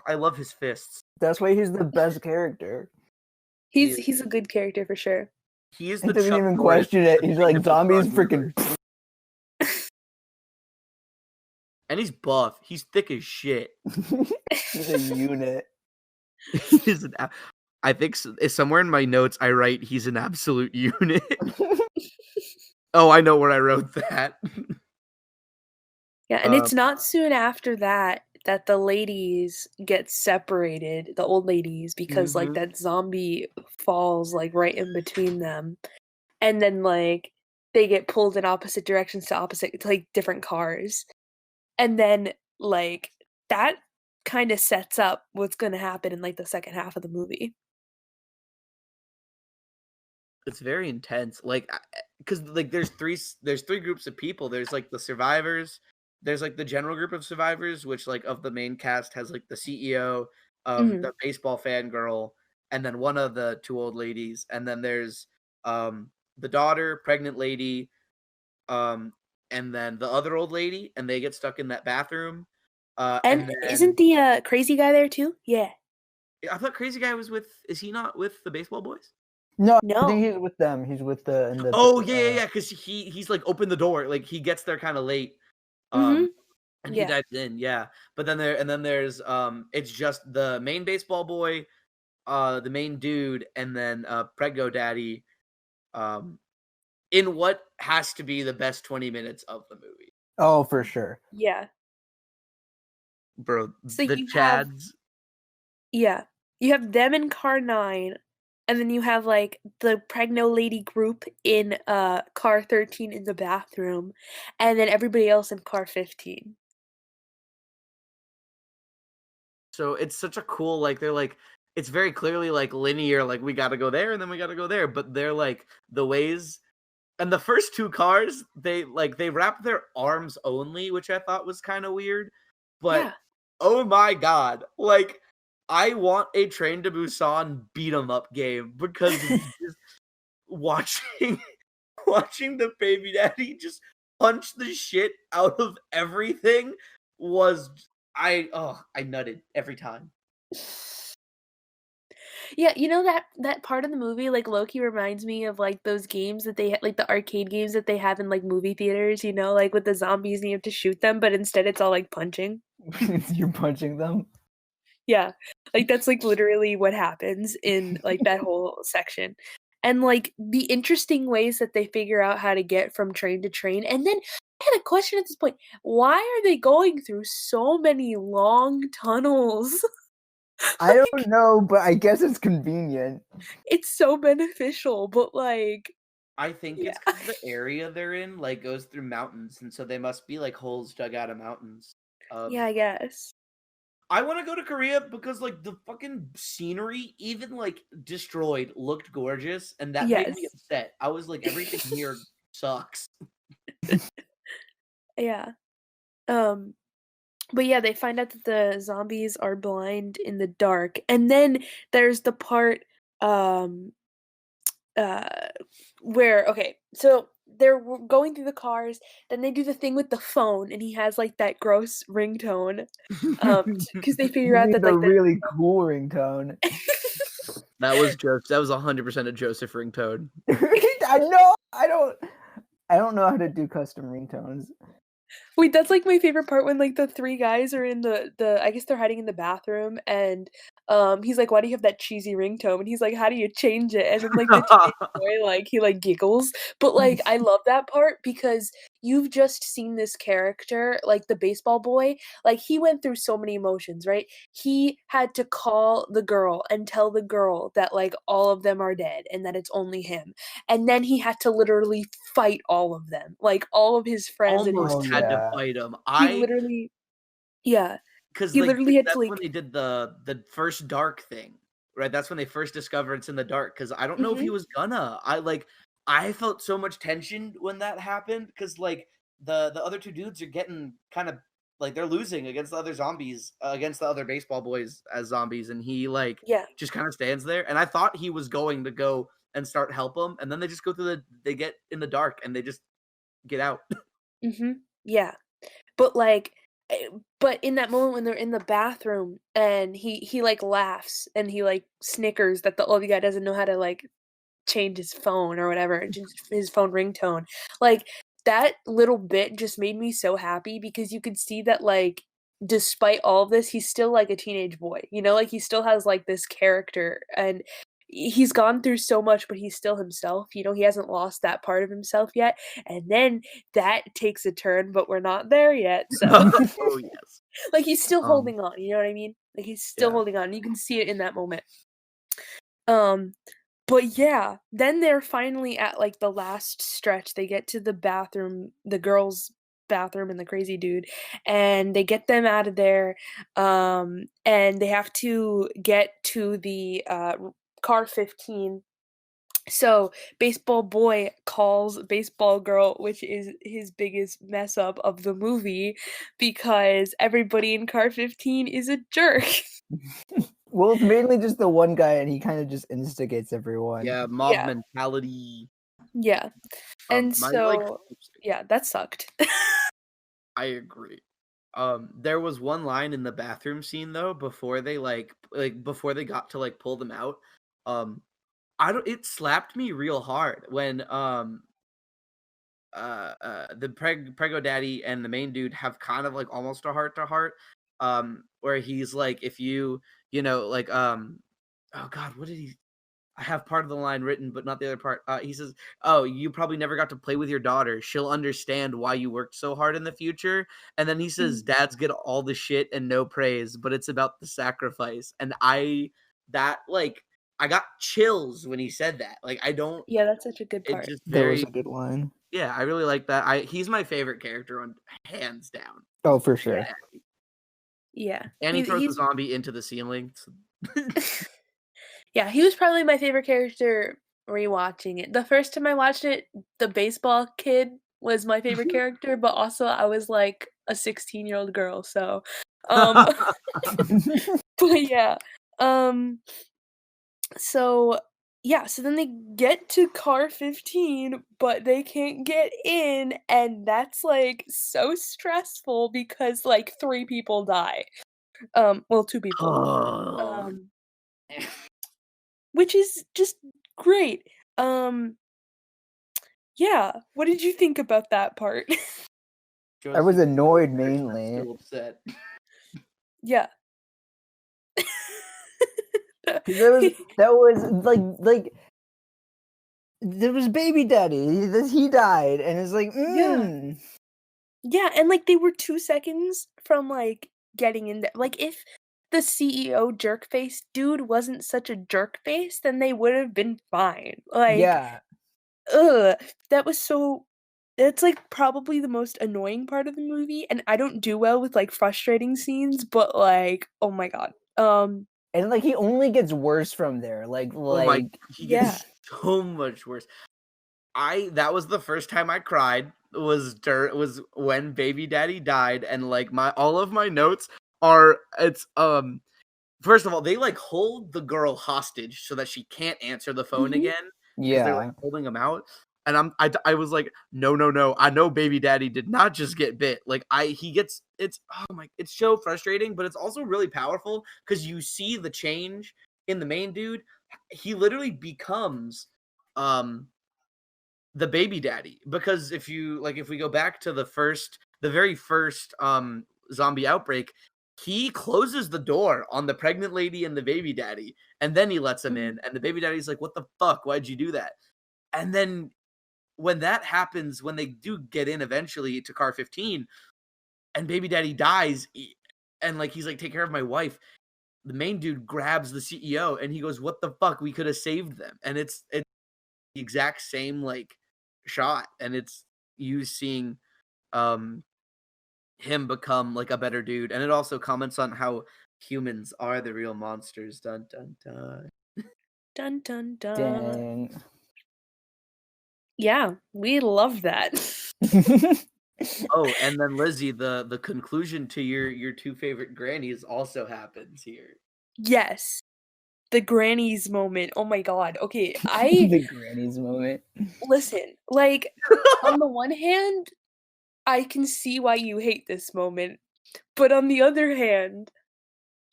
I love his fists. that's why he's the best character. He He's a good character for sure. he is He the doesn't Chuck even Norris question of it. the He's Train like to zombies, Busan freaking. universe. And he's buff. He's thick as shit. He's a unit. He's I think somewhere in my notes I write he's an absolute unit. Oh, I know where I wrote that. Yeah, and it's not soon after that that the ladies get separated, the old ladies, because like Mhm. that zombie falls like right in between them. And then like they get pulled in opposite directions to opposite to like different cars. And then like that kind of sets up what's going to happen in like the second half of the movie. It's very intense, like, because like there's three groups of people. There's like the survivors. There's like the general group of survivors, which like of the main cast has like the CEO, Mhm. the baseball fan girl, and then one of the two old ladies, and then there's the daughter, pregnant lady, um, and then the other old lady, and they get stuck in that bathroom. And And isn't then the crazy guy there too? Yeah. I thought Crazy Guy was with. Is he not with the baseball boys? No, I think No. he's with them. He's with the in the. Oh yeah. Because he's like opened the door, like he gets there kind of late, Mhm. and he Yeah. dives in. Yeah, but then there's it's just the main baseball boy, the main dude, and then Prego Daddy, um, in what has to be the best 20 minutes of the movie, Oh, for sure. Yeah. bro. So The you have Chads. Yeah. You have them in car 9, and then you have like the pregno lady group in car 13 in the bathroom, and then everybody else in car 15. So it's such a cool like they're like it's very clearly like linear, like we got to go there and then we got to go there, but they're like the ways. And the first two cars, they wrap their arms only, which I thought was kind of weird. But Yeah. oh my god, like I want a Train to Busan beat 'em up game because just watching watching the baby daddy just punch the shit out of everything was I nutted every time. Yeah, you know that part of the movie like Loki reminds me of like those games that they like the arcade games that they have in like movie theaters, you know, like with the zombies and you have to shoot them, but instead it's all like punching. You're punching them. Yeah. Like that's like literally what happens in like that whole section. And like the interesting ways that they figure out how to get from train to train. And then I had a question at this point. Why are they going through so many long tunnels? I don't know, but I guess it's convenient. It's so beneficial, but like I think yeah. it's because the area they're in like goes through mountains, and so they must be like holes dug out of mountains. Yeah, I guess. I want to go to Korea because like the fucking scenery, even like destroyed, looked gorgeous, and that made me Yes. upset. I was like, everything here sucks. Yeah. Um but yeah, they find out that the zombies are blind in the dark. And then there's the part um uh where okay, so they're going through the cars, then they do the thing with the phone and he has like that gross ringtone because they figure You out mean that the like the really cool ringtone? That was 100% a Joseph ringtone. I know. I don't know how to do custom ringtones. Wait, that's like my favorite part when like the three guys are in the I guess they're hiding in the bathroom and he's like, "Why do you have that cheesy ringtone?" And he's like, "How do you change it?" And then like the teenage boy like he like giggles. But like I love that part because you've just seen this character, like the baseball boy, like he went through so many emotions, right? He had to call the girl and tell the girl that like all of them are dead and that it's only him. And then he had to literally fight all of them, like all of his friends and his Almost Oh team. had to yeah. fight him. He literally, yeah, Because he like literally had to that's when like, they did the first dark thing, right? That's when they first discover it's in the dark. Because I don't know if hmm he was gonna. I felt so much tension when that happened because like the other two dudes are getting kind of like they're losing against the other zombies against the other baseball boys as zombies, and he like yeah, just kind of stands there. And I thought he was going to go and start help them, and then they just go through they get in the dark and they just get out. hmm yeah. But like, eh, but in that moment when they're in the bathroom and he like laughs and he like snickers that the other guy doesn't know how to like change his phone or whatever, his phone ringtone. Like that little bit just made me so happy because you could see that like despite all of this, he's still like a teenage boy. You know, like he still has like this character and he's gone through so much, but he's still himself. You know, he hasn't lost that part of himself yet. And then that takes a turn, but we're not there yet. So Oh yes. like he's still Um. holding on, you know what I mean? Like he's still Yeah. holding on. You can see it in that moment. Um but yeah, then they're finally at like the last stretch. They get to the bathroom, the girls' bathroom and the crazy dude, and they get them out of there. And they have to get to the car 15. So baseball boy calls baseball girl, which is his biggest mess up of the movie, because everybody in car 15 is a jerk. Well, it's mainly just the one guy, and he kind of just instigates everyone. Yeah, mob Yeah, mentality. yeah. And My like so yeah, that sucked. I agree. There was one line in the bathroom scene though before they before they got to like pull them out. Um, I don't. It slapped me real hard when the Prego Daddy and the main dude have kind of like almost a heart to heart. Where he's like, if you know like oh god, what did he? I have part of the line written, but not the other part. He says, "Oh, you probably never got to play with your daughter. She'll understand why you worked so hard in the future." And then he says, Mhm. "Dads get all the shit and no praise, but it's about the sacrifice." And I got chills when he said that. Like I don't. Yeah, that's such a good It part. just That was very a good line. yeah. I really like that. He's my favorite character on hands down. Oh, for Prego sure. Daddy. Yeah. And he He throws the he's zombie into the ceiling. yeah, he was probably my favorite character rewatching it. The first time I watched it, the baseball kid was my favorite character, but also I was like a 16-year-old girl, so um but yeah. Um so yeah, so then they get to car 15, but they can't get in and that's like so stressful because like 3 people die. Well, 2 people. Oh, Um which is just great. Um Yeah, what did you think about that part? I shows was the annoyed person that's mainly still upset. Yeah. because that was like there was baby daddy. He died, and it's like, Yeah. mm. Yeah, and, like, they were 2 seconds from, like, getting in there. Like, if the CEO jerk face dude wasn't such a jerk face, then they would've been fine. Like, Yeah. ugh, that was so it's, like, probably the most annoying part of the movie, and I don't do well with, like, frustrating scenes, but, like, oh my god. And like he only gets worse from there. Oh my, he Yeah. gets so much worse. I that was the first time I cried was when baby daddy died and like my all of my notes are it's first of all, they like hold the girl hostage so that she can't answer the phone Mhm. again because they're like Yeah. holding him out. And I was like, no, no, no. I know baby daddy did not just get bit. Like he gets it's oh my it's so frustrating, but it's also really powerful because you see the change in the main dude. He literally becomes um the baby daddy because if we go back to the first the very first zombie outbreak, he closes the door on the pregnant lady and the baby daddy, and then he lets them in, and the baby daddy's like, what the fuck, why'd you do that? And then when that happens, when they do get in eventually to car 15 and baby daddy dies, and like he's like, take care of my wife, the main dude grabs the CEO and he goes, what the fuck, we could have saved them. And it's the exact same like shot, and it's you seeing him become like a better dude, and it also comments on how humans are the real monsters. Dun dun dun. Dun dun dun. Dang. Yeah, we love that. Oh, and then Lizzy, the conclusion to your two favorite grannies also happens here. Yes. The grannies moment. Oh my god. Okay, The grannies moment. listen, like, on the one hand, I can see why you hate this moment, but on the other hand,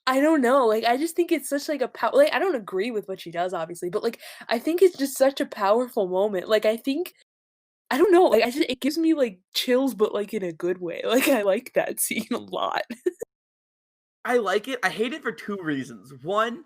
I don't know, like, I just think it's such, like, like, I don't agree with what she does, obviously, but, like, I think it's just such a powerful moment, like, I don't know, like, it gives me, like, chills, but, like, in a good way, like, I like that scene a lot. I like it. I hate it for two reasons. One,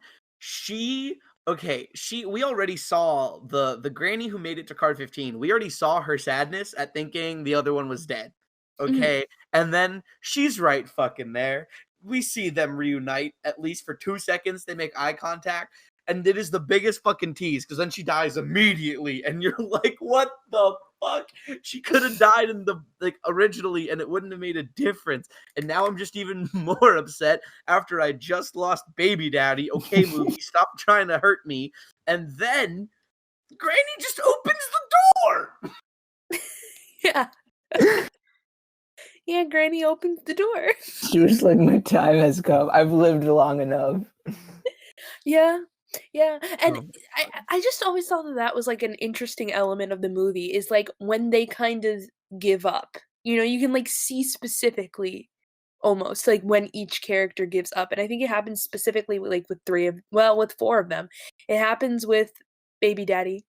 we already saw the granny who made it to card 15. We already saw her sadness at thinking the other one was dead. Okay. And then she's right fucking there. We see them reunite at least for 2 seconds. They make eye contact, and it is the biggest fucking tease because then she dies immediately, and you're like, what the fuck? She could have died in the originally, and it wouldn't have made a difference. And now I'm just even more upset after I just lost baby daddy. Okay, movie, stop trying to hurt me. And then Granny just opens the door. Yeah. Yeah, Granny opens the door. She was like, my time has come. I've lived long enough. Yeah. And I just always thought that was like an interesting element of the movie is like when they kind of give up. You know, you can like see specifically almost like when each character gives up. And I think it happens specifically with, like with with 4 of them. It happens with Baby Daddy.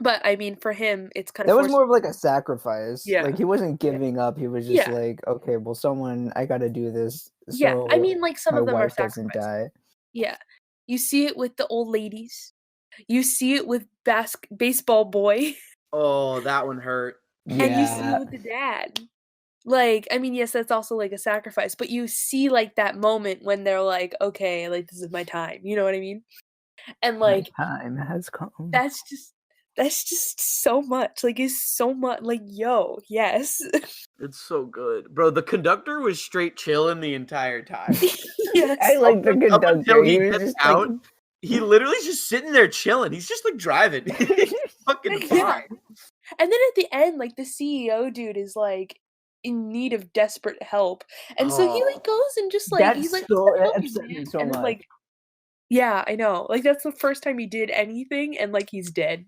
But I mean for him it's kind of That was more of like a sacrifice. Yeah. Like he wasn't giving up. He was just like, okay, well, I gotta do this. So I mean like some my of them are wife doesn't sacrifices. die. Yeah. You see it with the old ladies. You see it with baseball boy. Oh, that one hurt. And you see it with the dad. Like, I mean, yes, that's also like a sacrifice, but you see like that moment when they're like, okay, like this is my time. You know what I mean? And like my time has come. That's just so much. Like it's so much like yo, yes. It's so good. Bro, the conductor was straight chilling the entire time. Yes. I like the conductor. He was just out. like... He literally is just sitting there chilling. He's just like driving. He's fucking fine. And then at the end, like the CEO dude is like in need of desperate help. And so he like goes and just like he's like that upset me so much. Like, yeah, I know. Like that's the first time he did anything and like he's dead.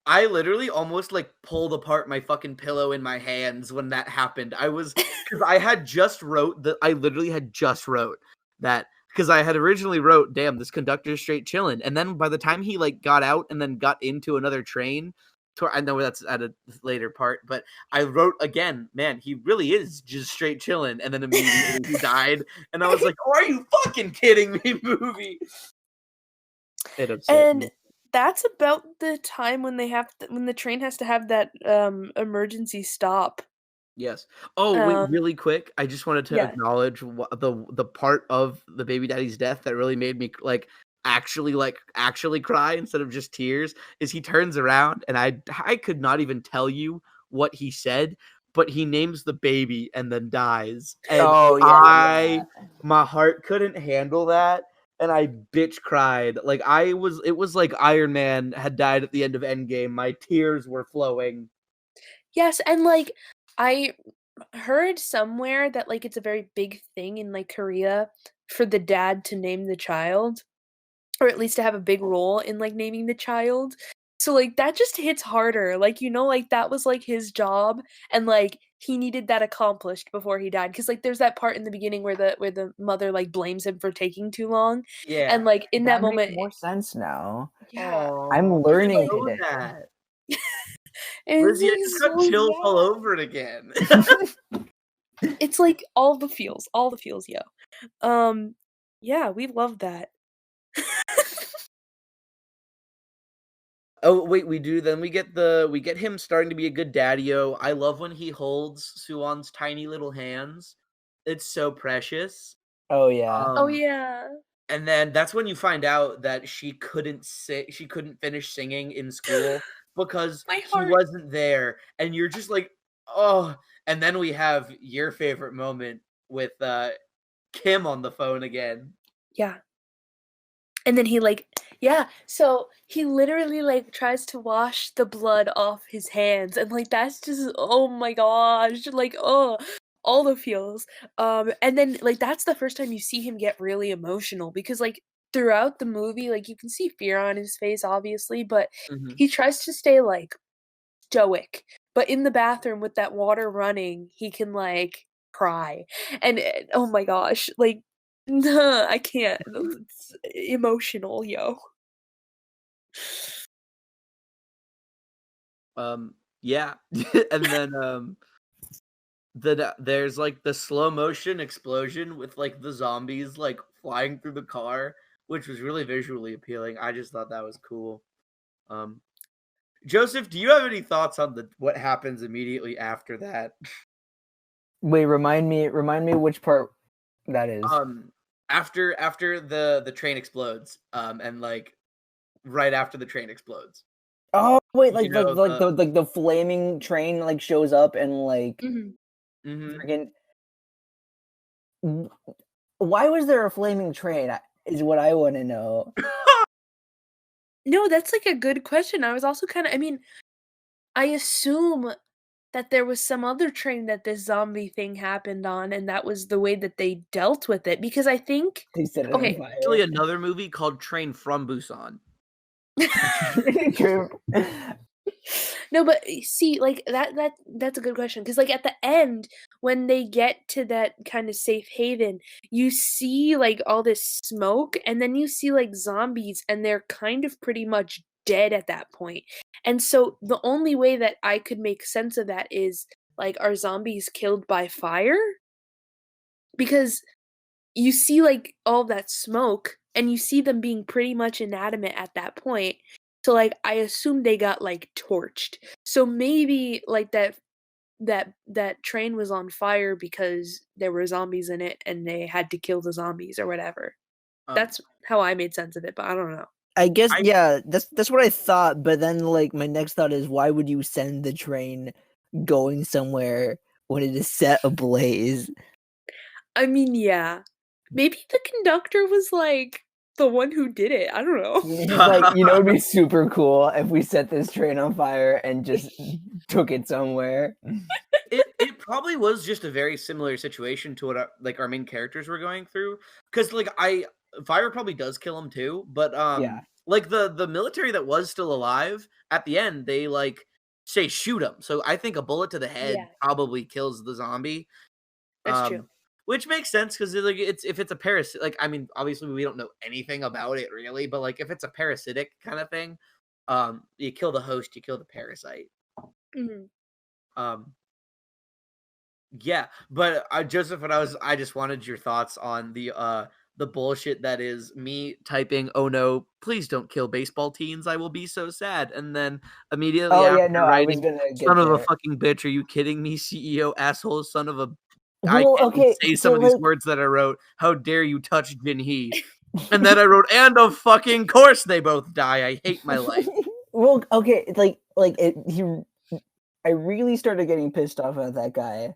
I literally almost like pulled apart my fucking pillow in my hands when that happened. Because I literally had just wrote that because I had originally wrote, damn, this conductor's straight chilling. And then by the time he like got out and then got into another train, I know that's at a later part, but I wrote again, man, he really is just straight chilling. And then immediately he died. And I was like, oh, are you fucking kidding me, movie? It upset me. That's about the time when when the train has to have that emergency stop. Yes. Oh, wait, really quick. I just wanted to acknowledge the part of the baby daddy's death that really made me actually cry instead of just tears is he turns around and I could not even tell you what he said, but he names the baby and then dies. And my heart couldn't handle that. And I bitch cried. Like it was like Iron Man had died at the end of Endgame. My tears were flowing. Yes, and like I heard somewhere that like it's a very big thing in like Korea for the dad to name the child, or at least to have a big role in like naming the child. So like that just hits harder. Like like that was like his job and like he needed that accomplished before he died cuz like there's that part in the beginning where the mother like blames him for taking too long. Yeah. And like in that moment makes more sense now. Yeah. I'm learning today. That. Lizzy, I just got chills all over it again. It's like all the feels, yo. Yeah, we love that. Oh wait, we do. Then we get him starting to be a good daddy-o. I love when he holds Suwon's tiny little hands. It's so precious. Oh yeah. Oh Um, yeah. and then that's when you find out that she couldn't finish singing in school because My he heart. wasn't there, and you're just like, oh. And then we have your favorite moment with Kim on the phone again. Yeah. And then he so he literally tries to wash the blood off his hands, and that's just, oh my gosh, oh, all the feels. And then that's the first time you see him get really emotional, because throughout the movie, you can see fear on his face, obviously, but Mhm. he tries to stay stoic. But in the bathroom with that water running, he can cry. And oh my gosh, nah, I can't. It's emotional, yo. Yeah. And then there's the slow motion explosion with the zombies flying through the car, which was really visually appealing. I just thought that was cool. Um, Joseph, do you have any thoughts on what happens immediately after that? Wait, remind me which part that is. Um, after the train explodes, and right after the train explodes, Oh wait, you know the flaming train shows up and Mhm. Mhm. freaking. Why was there a flaming train? Is what I want to know. No, that's a good question. I was also I mean, I assume that there was some other train that this zombie thing happened on, and that was the way that they dealt with it, because I think They set it on okay. Actually, fire. another movie called Train from Busan. True. No, but see, that's a good question, because at the end, when they get to that kind of safe haven, you see all this smoke, and then you see zombies, and they're kind of pretty much dead at that point. And so the only way that I could make sense of that is, are zombies killed by fire? Because you see all that smoke, and you see them being pretty much inanimate at that point. So I assume they got torched. So maybe that train was on fire because there were zombies in it and they had to kill the zombies or whatever. Um, That's how I made sense of it, but I don't know. I guess I yeah, that's what I thought. But then my next thought is, why would you send the train going somewhere when it is set ablaze? I mean, yeah. Maybe the conductor was the one who did it. I don't know. He's it'd be super cool if we set this train on fire and just took it somewhere. it probably was just a very similar situation to what our main characters were going through, because fire probably does kill him too, but Yeah. the military that was still alive at the end, they say shoot him. So I think a bullet to the head Yeah, probably kills the zombie. that's true. Which makes sense, because it's if it's a parasite, I mean, obviously we don't know anything about it really, but if it's a parasitic kind of thing, you kill the host, you kill the parasite. Mhm. Um, Yeah, but Joseph, I just wanted your thoughts on the bullshit that is me typing, "Oh no, please don't kill baseball teams. I will be so sad." And then immediately Oh after yeah, no, I was writing, gonna "Son get of a there. fucking bitch, are you kidding me, CEO asshole, son of a I Well, can't even okay, say some so of these words that I wrote. How dare you touch Jinhee?" And then I wrote, "And of fucking course they both die. I hate my life." well, okay, I really started getting pissed off at that guy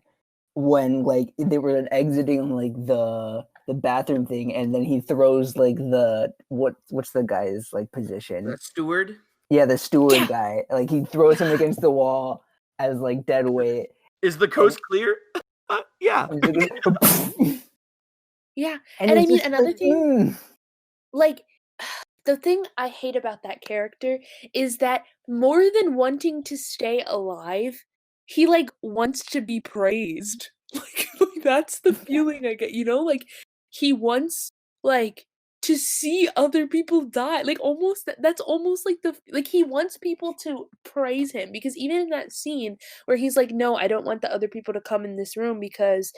when they were exiting the bathroom thing, and then he throws the what's the guy's position? The steward, Yeah, the steward Yeah. guy. He throws him against the wall as dead weight, is the and coast clear? Yeah. he's like, Yeah. and And I it's mean, just another thing, mm. like the thing I hate about that character is that more than wanting to stay alive, he wants to be praised. That's the feeling I get, he wants like to see other people die. Like almost that's almost like he wants people to praise him because even in that scene where he's like, "No, I don't want the other people to come in this room because,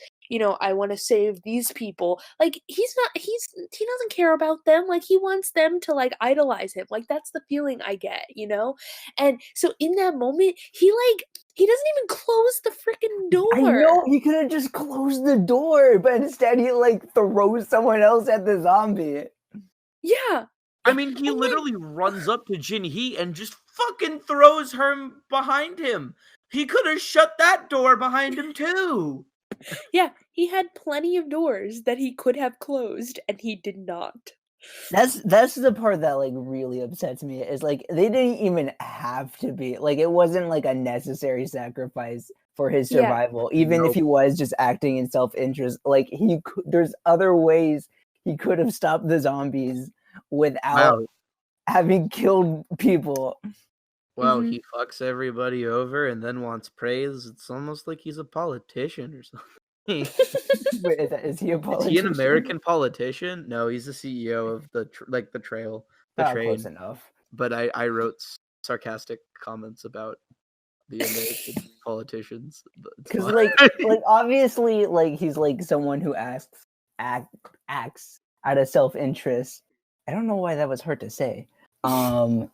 I want to save these people." Like he doesn't care about them. Like he wants them to like idolize him. Like that's the feeling I get. And so in that moment, he doesn't even close the freaking I door. know he could have just closed the door, but instead he like throws someone else at the zombie. Yeah. I mean, he literally runs up to Jin-hee and just fucking throws her behind him. He could have shut that door behind him too. Yeah, he had plenty of doors that he could have closed, and he did not. That's the part that like really upsets me is like they didn't even have to be like it wasn't like a necessary sacrifice for his Yeah. survival, even if Nope. he was just acting in self-interest. Like there's other ways he could have stopped the zombies without Wow. having killed people. Well, Mhm. he fucks everybody over and then wants praise. It's almost like he's a politician or something. Wait, is he a Is he politician? an American politician? No, he's the CEO of the trail, the Close train. enough. But I wrote sarcastic comments about the American politicians. It's Because fine. like obviously like he's like someone who acts out of self-interest. I don't know why that was hard to say.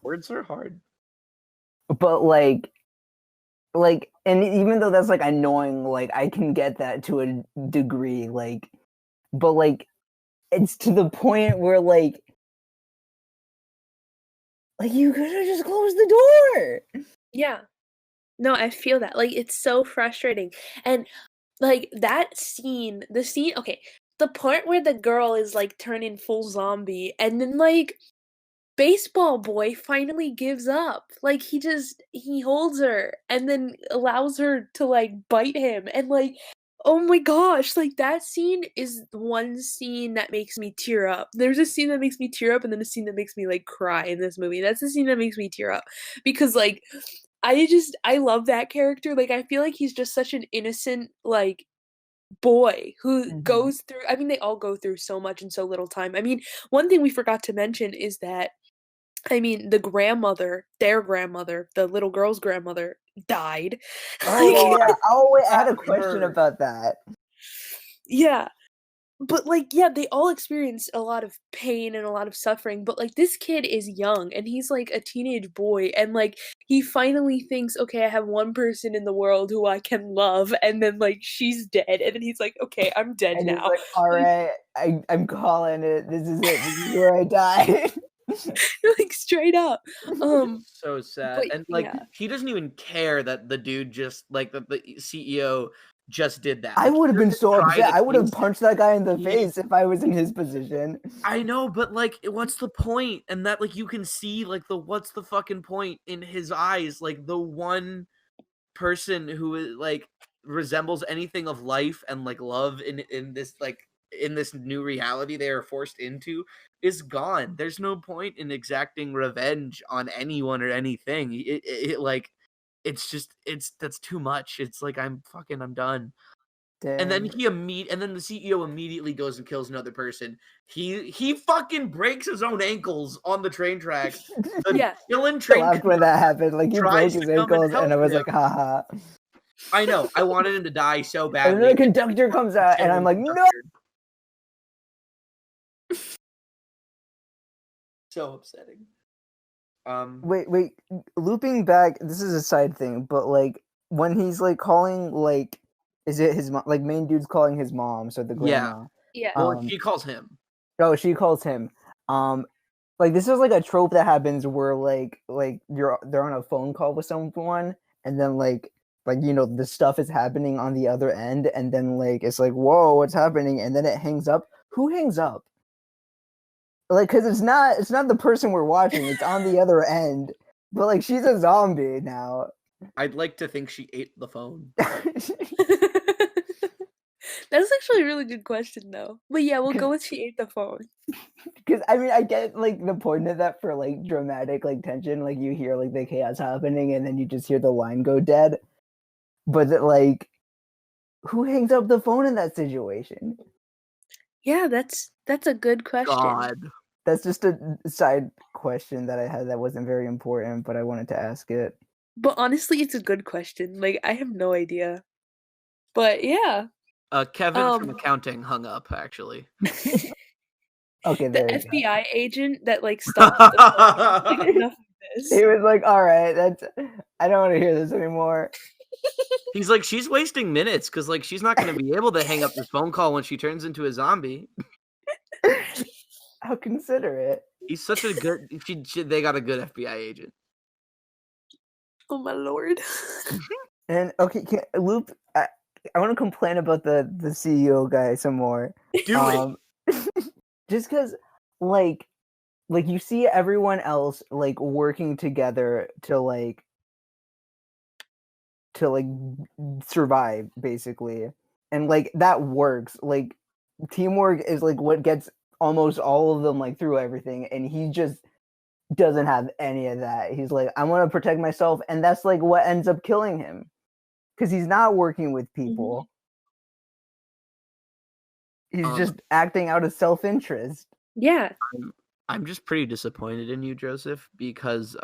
Words are hard. But like and even though that's like annoying, like I can get that to a degree, like but like it's to the point where like you could have just closed the door. Yeah. No, I feel that. Like, it's so frustrating. And, like, that scene, okay, the part where the girl is, like, turning full zombie, and then, like, baseball boy finally gives up. Like, he holds her, and then allows her to, like, bite him, and, like, oh my gosh, like, that scene is one scene that makes me tear up. There's a scene that makes me tear up, and then a scene that makes me, like, cry in this movie. That's the scene that makes me tear up, because, like, I love that character. Like I feel like he's just such an innocent like boy who Mhm. goes through, I mean they all go through so much in so little time. I mean, one thing we forgot to mention is that their grandmother, the little girl's grandmother died. Oh Like Oh, yeah. Oh wait, I had a that question hurt. about that. yeah. But like yeah, they all experience a lot of pain and a lot of suffering, but like this kid is young and he's like a teenage boy and like he finally thinks, okay, I have one person in the world who I can love, and then like she's dead, and then he's like, okay, I'm dead And he's now. like, all right, I'm calling it. This is it. This is where I die. Like straight up. Um It's so sad. but And like yeah. he doesn't even care that the dude just like the CEO just did that. I Like he would have been doesn't so try upset. to I would have taste punched that guy in the he face if I was in his position. I know, but like what's the point? And that like you can see like the what's the fucking point in his eyes, like the one person who is like resembles anything of life and like love in this like in this new reality they are forced into is gone. There's no point in exacting revenge on anyone or anything. Like it's just that's too much. It's like I'm done. And then Dang. and then the CEO immediately goes and kills another person. He fucking breaks his own ankles on the train tracks. The Yeah. villain I train laughed when that happened. Like he broke tries to his come and ankles, and help I was him. like, haha. I know. I wanted him to die so And then badly. the conductor comes out, and I'm like, no. So upsetting. Wait. Looping back, this is a side thing, but like when he's like calling, like, is it his mom? Like main dude's calling his mom, so the Yeah. grandma. Yeah. Well, she calls him. Oh, she calls him. Like this is like a trope that happens where they're on a phone call with someone, and then the stuff is happening on the other end, and then like it's like, whoa, what's happening? And then it hangs up. Who hangs up? Like, because it's not the person we're watching, it's on the other end. But like she's a zombie now. I'd like to think she ate the phone. That's actually a really good question though. But yeah, we'll go with she ate the phone. Because I mean, I get like the point of that for like dramatic like tension, like you hear like the chaos happening, and then you just hear the line go dead. But like, who hangs up the phone in that situation? Yeah, that's a good question. God. That's just a side question that I had that wasn't very important, but I wanted to ask it. But honestly, it's a good question. Like, I have no idea. But yeah. Kevin from accounting hung up, actually. Okay, The there you FBI agent that like stops the phone. Like, enough of go. this. He was like, "All right, I don't want to hear this anymore." He's like, she's wasting minutes because like she's not going to be able to hang up this phone call when she turns into a zombie. How considerate. He's such a good. They got a good FBI agent. Oh my lord. And okay, Loop, I want to complain about the CEO guy some more. Do it. Just because, like you see everyone else like working together to survive basically, and like that works. Like teamwork is like what gets almost all of them like through everything, and he just doesn't have any of that. He's like, I want to protect myself, and that's like what ends up killing him because he's not working with people. He's just acting out of self-interest. Yeah. I'm just pretty disappointed in you, Joseph, because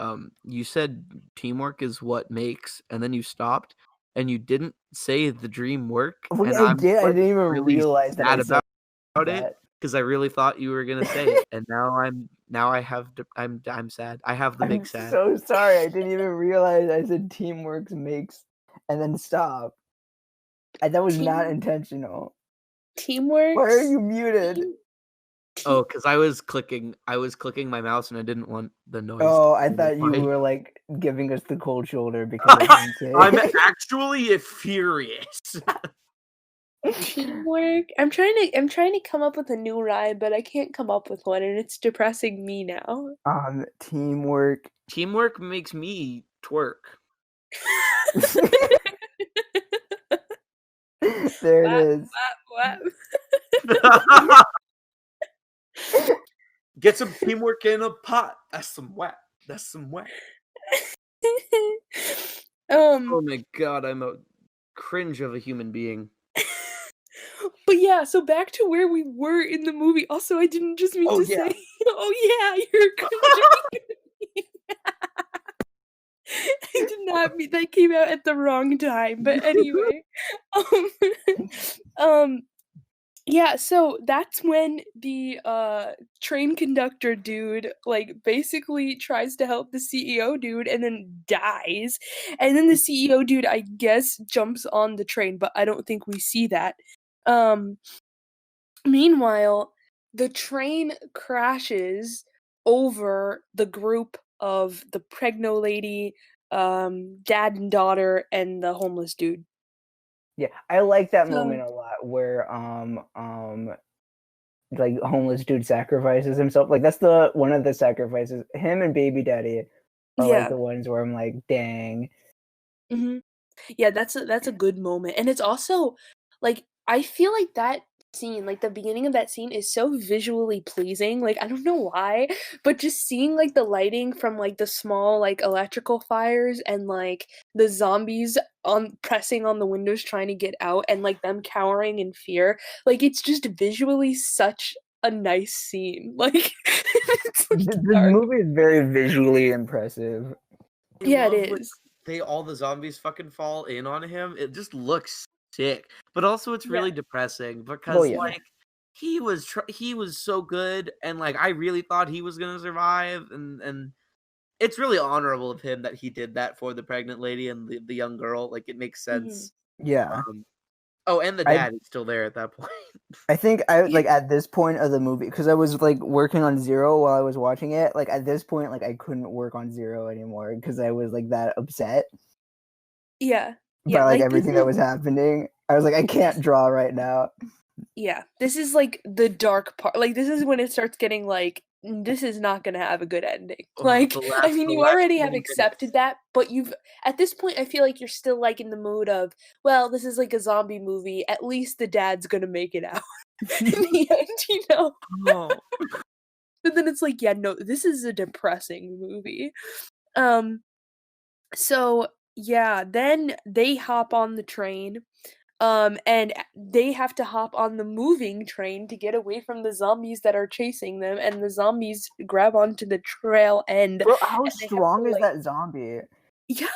you said teamwork is what makes, and then you stopped, and you didn't say the dream work. Look, and I did. I didn't even really realize that I sad said about that. it because I really thought you were gonna say it, and I'm sad. I have the I'm big sad. so sorry. I didn't even realize I said teamwork makes and then stop. That was not intentional. Teamwork. Why are you muted? Oh, because I was clicking my mouse and I didn't want the noise. Oh, I thought you were like giving us the cold shoulder because I didn't say I'm it. actually furious. Teamwork. I'm trying to come up with a new rhyme, but I can't come up with one, and it's depressing me now. Teamwork. Teamwork makes me twerk. There it is. Get some teamwork in a pot. That's some whack. That's some whack. Oh my god, I'm a cringe of a human being. But yeah, so back to where we were in the movie. Also, I didn't just mean to say, oh yeah, you're a cringe of a human being. I did not mean that came out at the wrong time. But anyway, yeah, so that's when the train conductor dude like basically tries to help the CEO dude and then dies. And then the CEO dude I guess jumps on the train, but I don't think we see that. Meanwhile, the train crashes over the group of the pregno lady, dad and daughter, and the homeless dude. Yeah, I like that So moment a lot where like homeless dude sacrifices himself. Like that's the one of the sacrifices. Him and baby daddy are like yeah. the ones where I'm like, dang. Mhm. Yeah, that's a good moment. And it's also like I feel like that scene, like the beginning of that scene is so visually pleasing. Like I don't know why, but just seeing like the lighting from like the small like electrical fires and like the zombies on pressing on the windows trying to get out and like them cowering in fear. Like it's just visually such a nice scene. Like it's like This dark. movie is very visually impressive. Yeah, it is. All the zombies fucking fall in on him. It just looks sick, but also it's really depressing because like he was so good, and like I really thought he was gonna survive, and it's really honorable of him that he did that for the pregnant lady and the young girl. Like it makes sense. Yeah. And the dad is still there at that point. I think I like at this point of the movie because I was like working on Zero while I was watching it. Like at this point, like I couldn't work on Zero anymore because I was like that upset Yeah. by like everything that was happening. I was like, I can't draw right now. Yeah, this is like the dark part. Like this is when it starts getting like this is not going to have a good ending. Like I mean you already have accepted that, but you've at this point I feel like you're still like in the mood of, well, this is like a zombie movie. At least the dad's going to make it out in the end, you know. But then it's like, yeah, no, this is a depressing movie. So, yeah, then they hop on the train. And they have to hop on the moving train to get away from the zombies that are chasing them, and the zombies grab onto the trail end, Bro, how and they have to strong is like that zombie? yeah,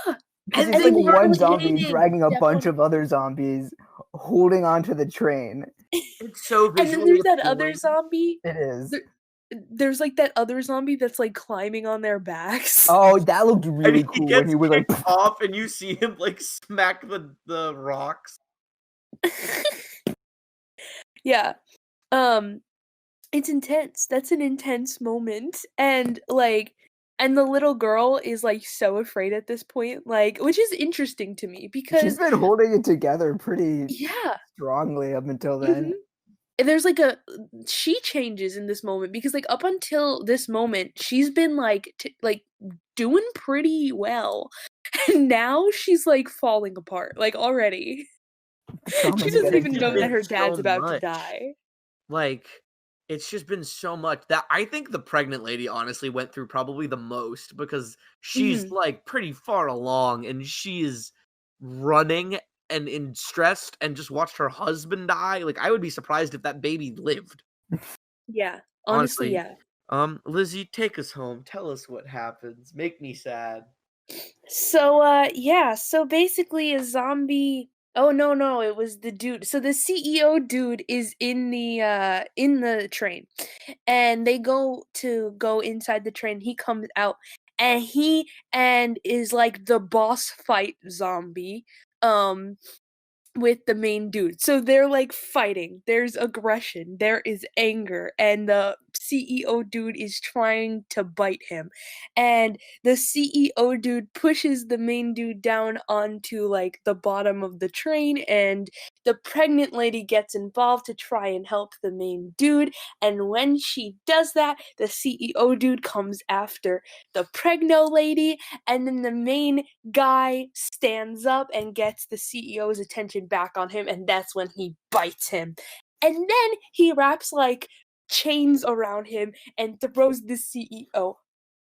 Because And it's they like and they have one to like zombie rotated. dragging a step bunch on of other zombies holding onto the train. It's so and then visually there's that other appealing. zombie. It is. There's like that other zombie that's like climbing on their backs. Oh, that looked And really he cool when gets he was like, kicked off, and you see him like smack the rocks. Yeah. Um it's intense. That's an intense moment. And the little girl is like so afraid at this point, like which is interesting to me she's because been holding it together pretty yeah. strongly up until Mhm. then. And there's like a she changes in this moment because like up until this moment she's been like like doing pretty well. And now she's like falling apart like already. The She trauma's doesn't getting It's even to just know that her. been her so dad's about to much. die. Like, it's just been so much that I think the pregnant lady honestly went through probably the most because she's Mhm. like pretty far along and she is running and in stressed and just watched her husband die. Like, I would be surprised if that baby lived. Yeah. Honestly, Honestly. yeah. Lizzie, take us home. Tell us what happens. Make me sad. So yeah, so basically a zombie oh no, it was the dude. So the CEO dude is in the train. And they go inside the train. He comes out and he and is like the boss fight zombie. Um with the main dude. So they're like fighting. There's aggression, there is anger, and the CEO dude is trying to bite him. And the CEO dude pushes the main dude down onto like the bottom of the train, and the pregnant lady gets involved to try and help the main dude. And when she does that, the CEO dude comes after the pregno lady, and then the main guy stands up and gets the CEO's attention back on him, and that's when he bites him. And then he wraps like chains around him and throws the CEO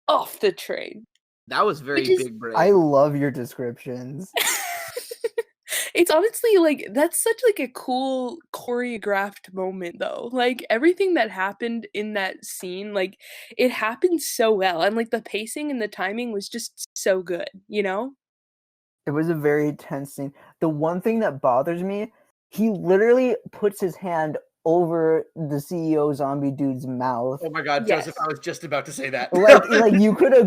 off the train. That was Which very is big I brain. love your descriptions. it's honestly like that's such like a cool choreographed moment though. Like everything that happened in that scene, like it happened so well, and like the pacing and the timing was just so good, you know? It was a very tense scene. The one thing that bothers me, he literally puts his hand over the CEO zombie dude's mouth. Oh my god, Joseph, Yes. I was just about to say that. Like you could have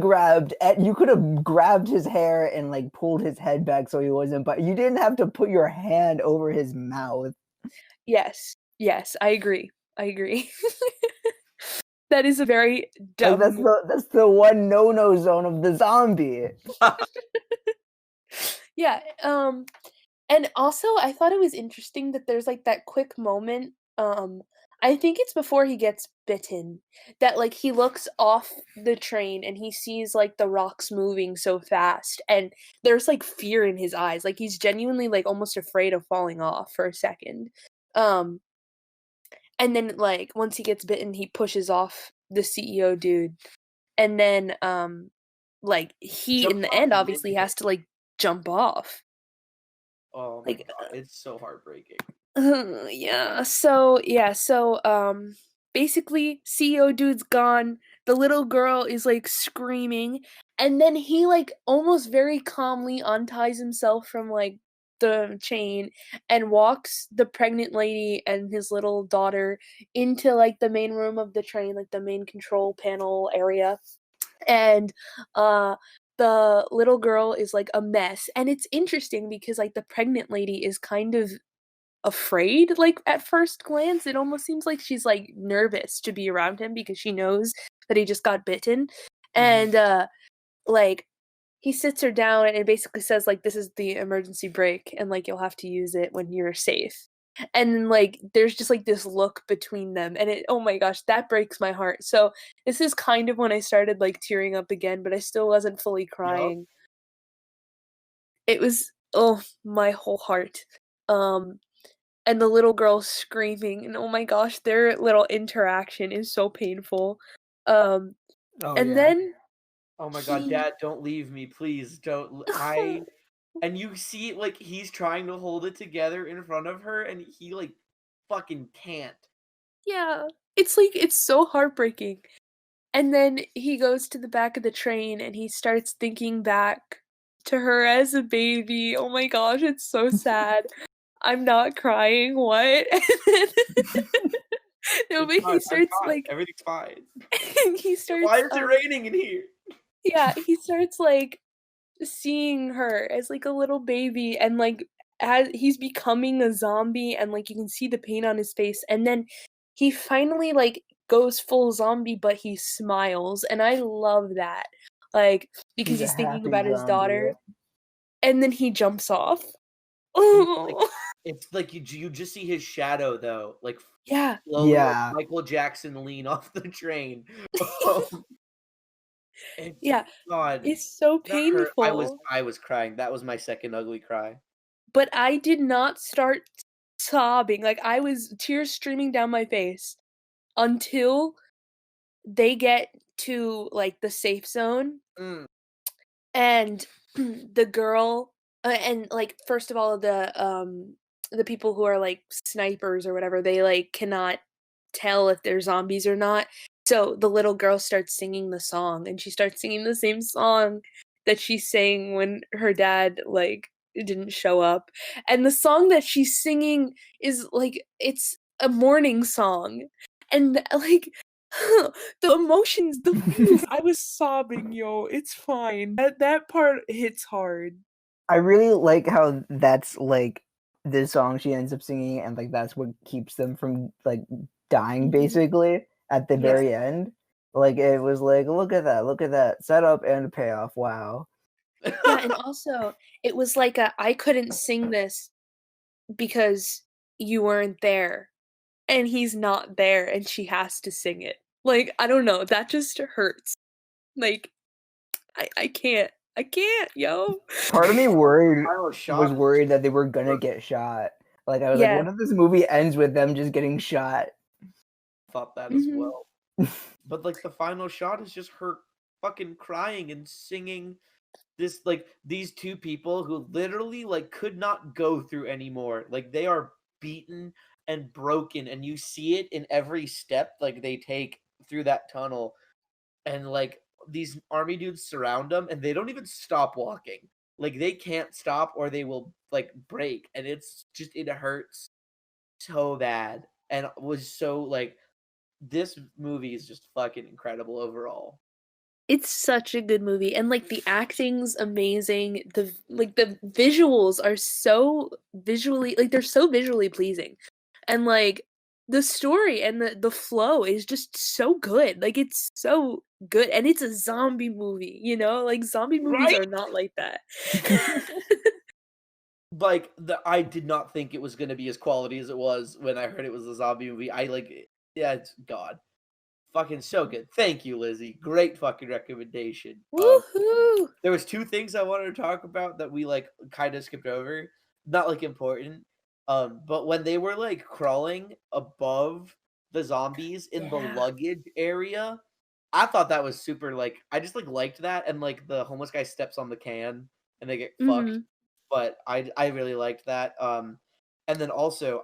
grabbed his hair and like pulled his head back so he wasn't, but you didn't have to put your hand over his mouth. Yes. Yes, I agree. I agree. That is a very Like dumb move. that's the one no zone of the zombie. Yeah, and also I thought it was interesting that there's like that quick moment, I think it's before he gets bitten, that like he looks off the train and he sees like the rocks moving so fast, and there's like fear in his eyes. Like he's genuinely like almost afraid of falling off for a second. Um and then like once he gets bitten, he pushes off the CEO dude. And then like he in Jumps the off end obviously mid-hit. has to like jump off. Oh my Like god, it's so heartbreaking. yeah, so basically CEO dude's gone. The little girl is like screaming, and then he like almost very calmly unties himself from like the chain and walks the pregnant lady and his little daughter into like the main room of the train, like the main control panel area. And uh the little girl is like a mess, and it's interesting because like the pregnant lady is kind of afraid. Like at first glance it almost seems like she's like nervous to be around him because she knows that he just got bitten. Mhm. And like he sits her down and it basically says like this is the emergency brake, and like you'll have to use it when you're safe. And then like there's just like this look between them, and it oh my gosh, that breaks my heart. So this is kind of when I started like tearing up again, but I still wasn't fully Yup. crying. It was oh my whole heart. um and the little girl screaming, and oh my gosh, their little interaction is so painful. um Oh and yeah. then Oh my god, he Dad, don't leave me, please. Don't. I and you see like he's trying to hold it together in front of her, and he like fucking can't. Yeah. It's like it's so heartbreaking. And then he goes to the back of the train and he starts thinking back to her as a baby. Oh my gosh, it's so sad. I'm not crying. What? No, It's but fine. he I'm starts fine. like Everything's fine. he Why starts is it raining in here? yeah, he starts like seeing her as like a little baby and like as he's becoming a zombie and like you can see the pain on his face and then he finally like goes full zombie but he smiles and I love that. Like because He's a he's thinking happy about his zombie. daughter and then he jumps off. And, like, Oh. it's like you just see his shadow though, like Yeah. slowly like Yeah. Michael Jackson lean off the train. Um, it's Yeah. God, It's so that hurt. painful. I was crying. That was my second ugly cry. But I did not start sobbing. Like I was tears streaming down my face until they get to like the safe zone Mm. and the girl and like first of all the people who are like snipers or whatever they like cannot tell if they're zombies or not, so the little girl starts singing the song and she starts singing the same song that she sang when her dad like didn't show up, and the song that she's singing is like it's a morning song, and like the emotions, the feels. I was sobbing, yo. It's fine. That part hits hard. I really like how that's like the song she ends up singing, and like that's what keeps them from like dying Mhm. basically at the Yeah. very end. Like it was like, look at that setup and payoff. Wow. Yeah, and also it was like a I couldn't sing this because you weren't there. And he's not there and she has to sing it. Like, I don't know, that just hurts. Like, I can't. I can't, yo. Part of me Final was shot is worried that they were gonna get shot. Like I was like, Yeah. what if this movie ends with them just getting shot? thought that as Mhm. well. But like the final shot is just her fucking crying and singing this like these two people who literally like could not go through anymore. Like they are beaten and broken and you see it in every step like they take through that tunnel, and like these army dudes surround them and they don't even stop walking. Like they can't stop or they will like break, and it's just it hurts so bad and was so like this movie is just fucking incredible overall. It's such a good movie, and, like, the acting's amazing, the visuals are so visually like, they're so visually pleasing, and, like, the story and the flow is just so good, like, it's so good, and it's a zombie movie, you know? Like, zombie movies Right? are not like that. Like I did not think it was gonna be as quality as it was when I heard it was a zombie movie. I like yeah, it's God. Fucking so good. Thank you, Lizzie. Great fucking recommendation. Woohoo! There was two things I wanted to talk about that we like kind of skipped over. Not like important. But when they were like crawling above the zombies in the Yeah. luggage area, I thought that was super like I just like liked that, and like the homeless guy steps on the can and they get fucked. Mhm. But I really liked that. And then also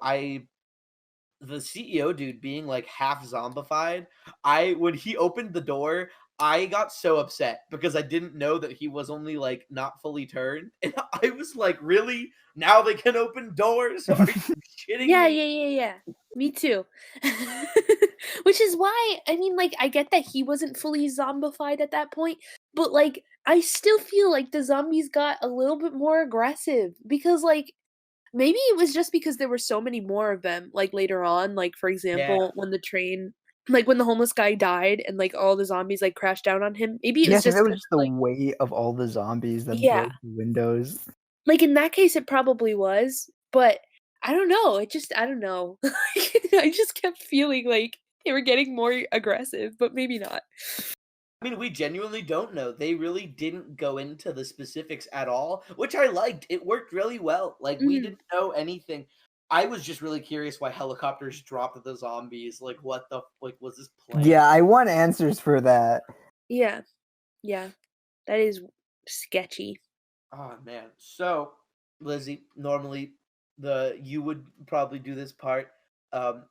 the CEO dude being like half zombified. I when he opened the door, I got so upset because I didn't know that he was only like not fully turned. And I was like, really? Now they can open doors? Are you shitting Yeah, me? yeah, yeah, yeah. Me too. Which is why, I mean, like, I get that he wasn't fully zombified at that point, but, like, I still feel like the zombies got a little bit more aggressive because, like, maybe it was just because there were so many more of them, like, later on, like, for Yeah. example, when the train like, when the homeless guy died and, like, all the zombies, like, crashed down on him. Maybe it Yeah, I was think just that was 'cause, just the like weight of all the zombies that yeah. broke the windows. Like, in that case, it probably was, but I don't know, it just I don't know. I just kept feeling like they were getting more aggressive, but maybe not. I mean, we genuinely don't know. They really didn't go into the specifics at all, which I liked. It worked really well. Like we Mhm. didn't know anything. I was just really curious why helicopters dropped the zombies. Like what the like was this planned? Yeah, I want answers for that. Yeah, yeah, that is sketchy. Oh man. So, Lizzie, normally you would probably do this part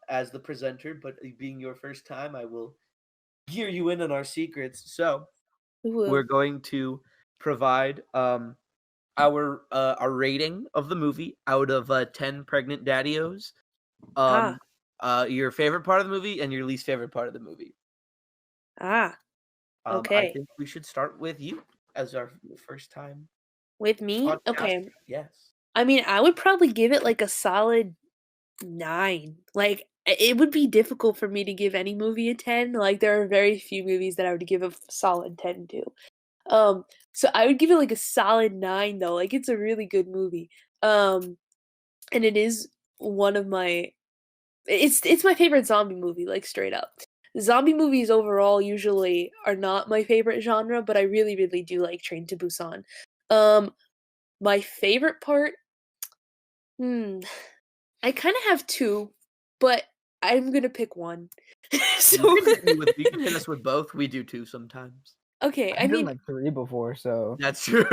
as the presenter, but being your first time, I will gear you in on our secrets. So, we're Ooh. going to provide our rating of the movie out of 10 pregnant daddios. Ah. Your favorite part of the movie and your least favorite part of the movie. Ah. I Okay. think we should start with you as our first time With me? podcast. Okay. Yes. I mean, I would probably give it like a solid 9. Like it would be difficult for me to give any movie a 10. Like there are very few movies that I would give a solid 10 to. Um so I would give it like a solid 9 though. Like it's a really good movie. And it is one of my it's my favorite zombie movie, like straight up. Zombie movies overall usually are not my favorite genre, but I really, really do like Train to Busan. Um, my favorite part, hmm, I kind of have two, but I'm gonna pick one. You So, can hit me with you can hit us with both. We do too sometimes. okay, I I've done mean, like 3 before, so That's true.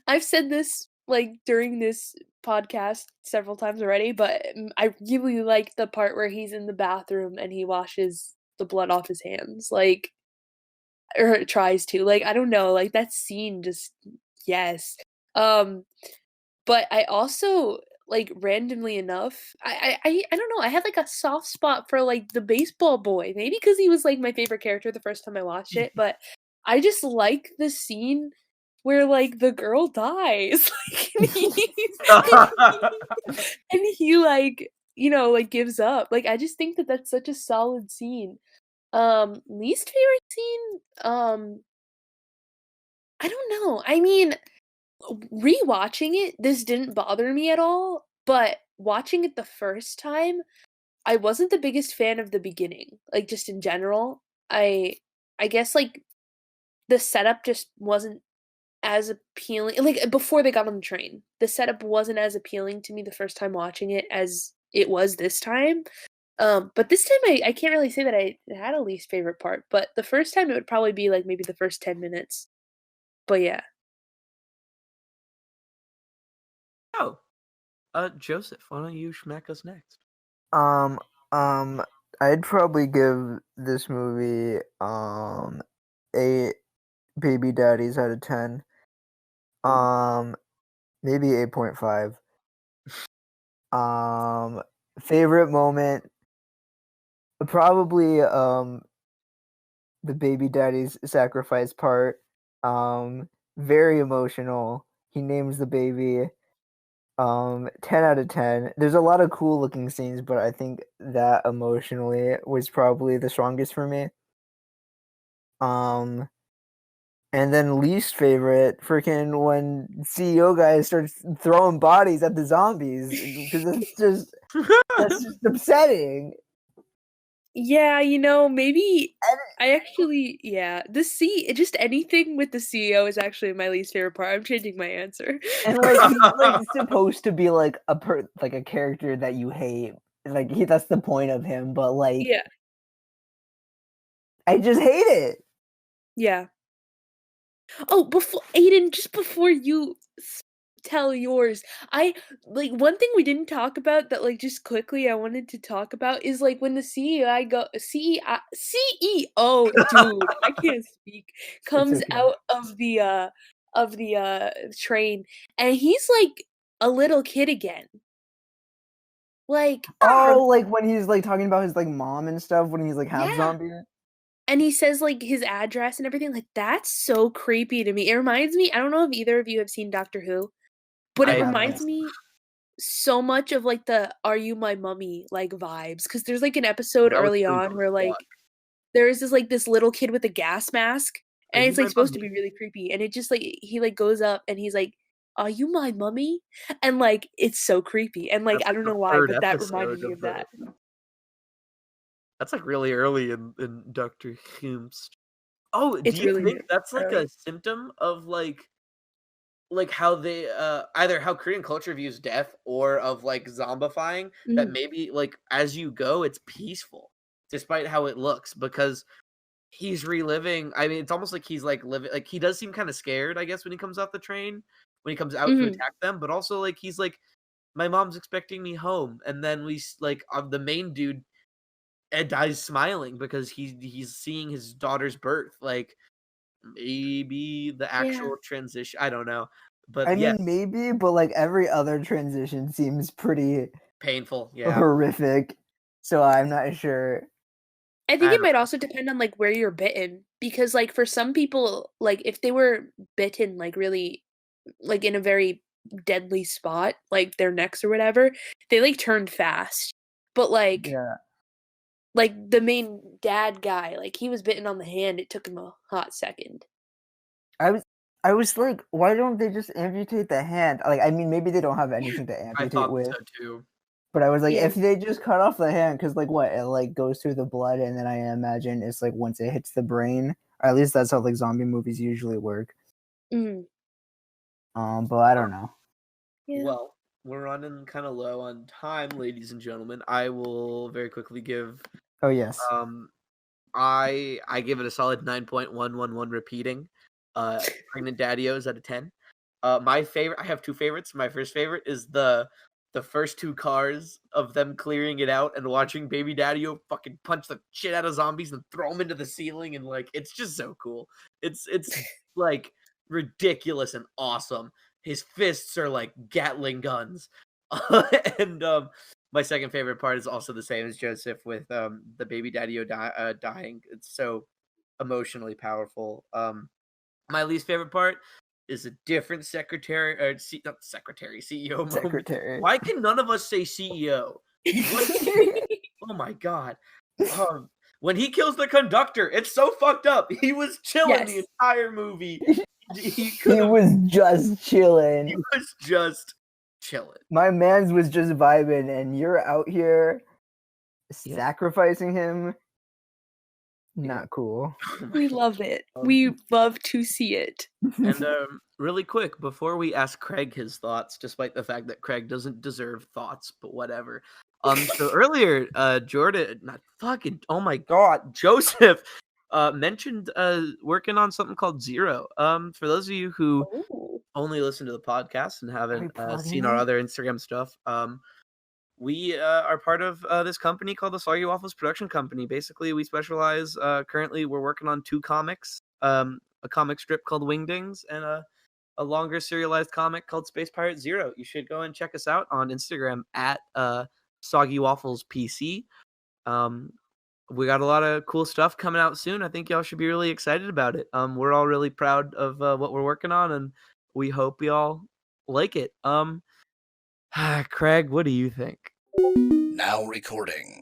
I've said this like during this podcast several times already, but I really like the part where he's in the bathroom and he washes the blood off his hands, like, or tries to. Like, I don't know, like that scene just yes. Um, but I also like randomly enough, I don't know, I had like a soft spot for like the baseball boy. Maybe because he was like my favorite character the first time I watched it, but I just like the scene where like the girl dies. And he like, like gives up. Like I just think that that's such a solid scene. Least favorite scene? I don't know. I mean, rewatching it, this didn't bother me at all, but watching it the first time, I wasn't the biggest fan of the beginning. Like just in general. I guess like the setup just wasn't as appealing, like before they got on the train. The setup wasn't as appealing to me the first time watching it as it was this time. But this time I can't really say that I had a least favorite part, but the first time it would probably be like maybe the first 10 minutes. But yeah. Oh, Joseph, why don't you smack us next? um um I'd probably give this movie 8 baby daddies out of 10. Maybe 8.5. Favorite moment, probably the baby daddy's sacrifice part. Very emotional. He names the baby. 10 out of 10. There's a lot of cool looking scenes, but I think that emotionally was probably the strongest for me. Um, and then least favorite, freaking when CEO guy starts throwing bodies at the zombies because that's just upsetting. Yeah, maybe I actually, yeah, just anything with the CEO is actually my least favorite part. I'm changing my answer. And like he's like supposed to be like like a character that you hate. Like that's the point of him, but like Yeah, I just hate it. yeah. Oh, before Aiden, just before you tell yours, I like one thing we didn't talk about that like just quickly I wanted to talk about is like when the CEO, dude, I can't speak, It's comes okay. out of the train and he's like a little kid again. Like from Oh, like when he's like talking about his like mom and stuff when he's like half yeah. zombie. And he says like his address and everything. Like that's so creepy to me. It reminds me, I don't know if either of you have seen Doctor Who, but I it I haven't. reminds me so much of like the "Are You My Mummy" like vibes because there's like an episode that was early really on fun where to like watch. there is this little kid with a gas mask Are and you it's like my supposed to be mummy? really creepy and it just like he like goes up and he's like, "Are you my mummy?" And like it's so creepy and like That's I like don't the know why, third but that reminded episode me of of the. that. That's like really early in Doctor Who's. Oh, do It's you really think that's like a early. symptom of like how they either how Korean culture views death or of like zombifying that Mhm. maybe like as you go it's peaceful despite how it looks because he's reliving. I mean, it's almost like he's like living. Like he does seem kind of scared, I guess, when he comes off the train, when he comes out to Mhm. attack them. But also, like he's like, my mom's expecting me home, and then like the main dude Ed dies smiling because he's seeing his daughter's birth. Like maybe the Yeah. actual transition. I don't know, but I yeah, mean, maybe, but like every other transition seems pretty painful. Yeah, horrific. So I'm not sure. I think I it don't might also depend on, like, where you're bitten, because, like, for some people, like, if they were bitten, like, really, like, in a very deadly spot, like, their necks or whatever, they, like, turned fast. But, Yeah. like, the main dad guy, like, he was bitten on the hand, it took him a hot second. I was I was like, why don't they just amputate the hand? Like, I mean, maybe they don't have anything to I amputate thought with, so too. but I was like, Yeah. if they just cut off the hand, because like what, it like goes through the blood, and then I imagine it's like once it hits the brain, or at least that's how like zombie movies usually work. Mhm. But I don't know. Yeah. Well, we're running kind of low on time, ladies and gentlemen. I will very quickly give Oh yes, um I give it a solid 9.111 repeating. Pregnant Daddy-O's out of 10. My favorite, I have two favorites. My first favorite is the first two cars of them clearing it out and watching Baby Daddy-O fucking punch the shit out of zombies and throw them into the ceiling, and like it's just so cool. It's like ridiculous and awesome. His fists are like Gatling guns. and my second favorite part is also the same as Joseph with the Baby Daddy-O dying. It's so emotionally powerful. My least favorite part is a different secretary or not secretary CEO moment. secretary. Why can none of us say CEO? What? Oh my god. Um, when he kills the conductor, it's so fucked up. He was chilling the Yes. entire movie. He could He have. was just He chilling. was just chilling. My man's was just vibing, and you're out here Yeah. sacrificing him. Yeah. Not cool. Oh my We god. love it. Um, We love to see it. And really quick, before we ask Craig his thoughts, despite the fact that Craig doesn't deserve thoughts, but whatever. So earlier, Jordan, not fucking, oh my god, Joseph, mentioned working on something called Zero. For those of you who Oh. only listen to the podcast and Are we haven't seen plugging our it? other Instagram stuff, we are part of this company called the Soggy Waffles Production Company. Basically, we specialize. Currently, we're working on two comics. A comic strip called Wingdings and a longer serialized comic called Space Pirate Zero. You should go and check us out on Instagram at Soggy Waffles PC. We got a lot of cool stuff coming out soon. I think y'all should be really excited about it. We're all really proud of what we're working on, and we hope y'all like it. Craig, what do you think? Now recording.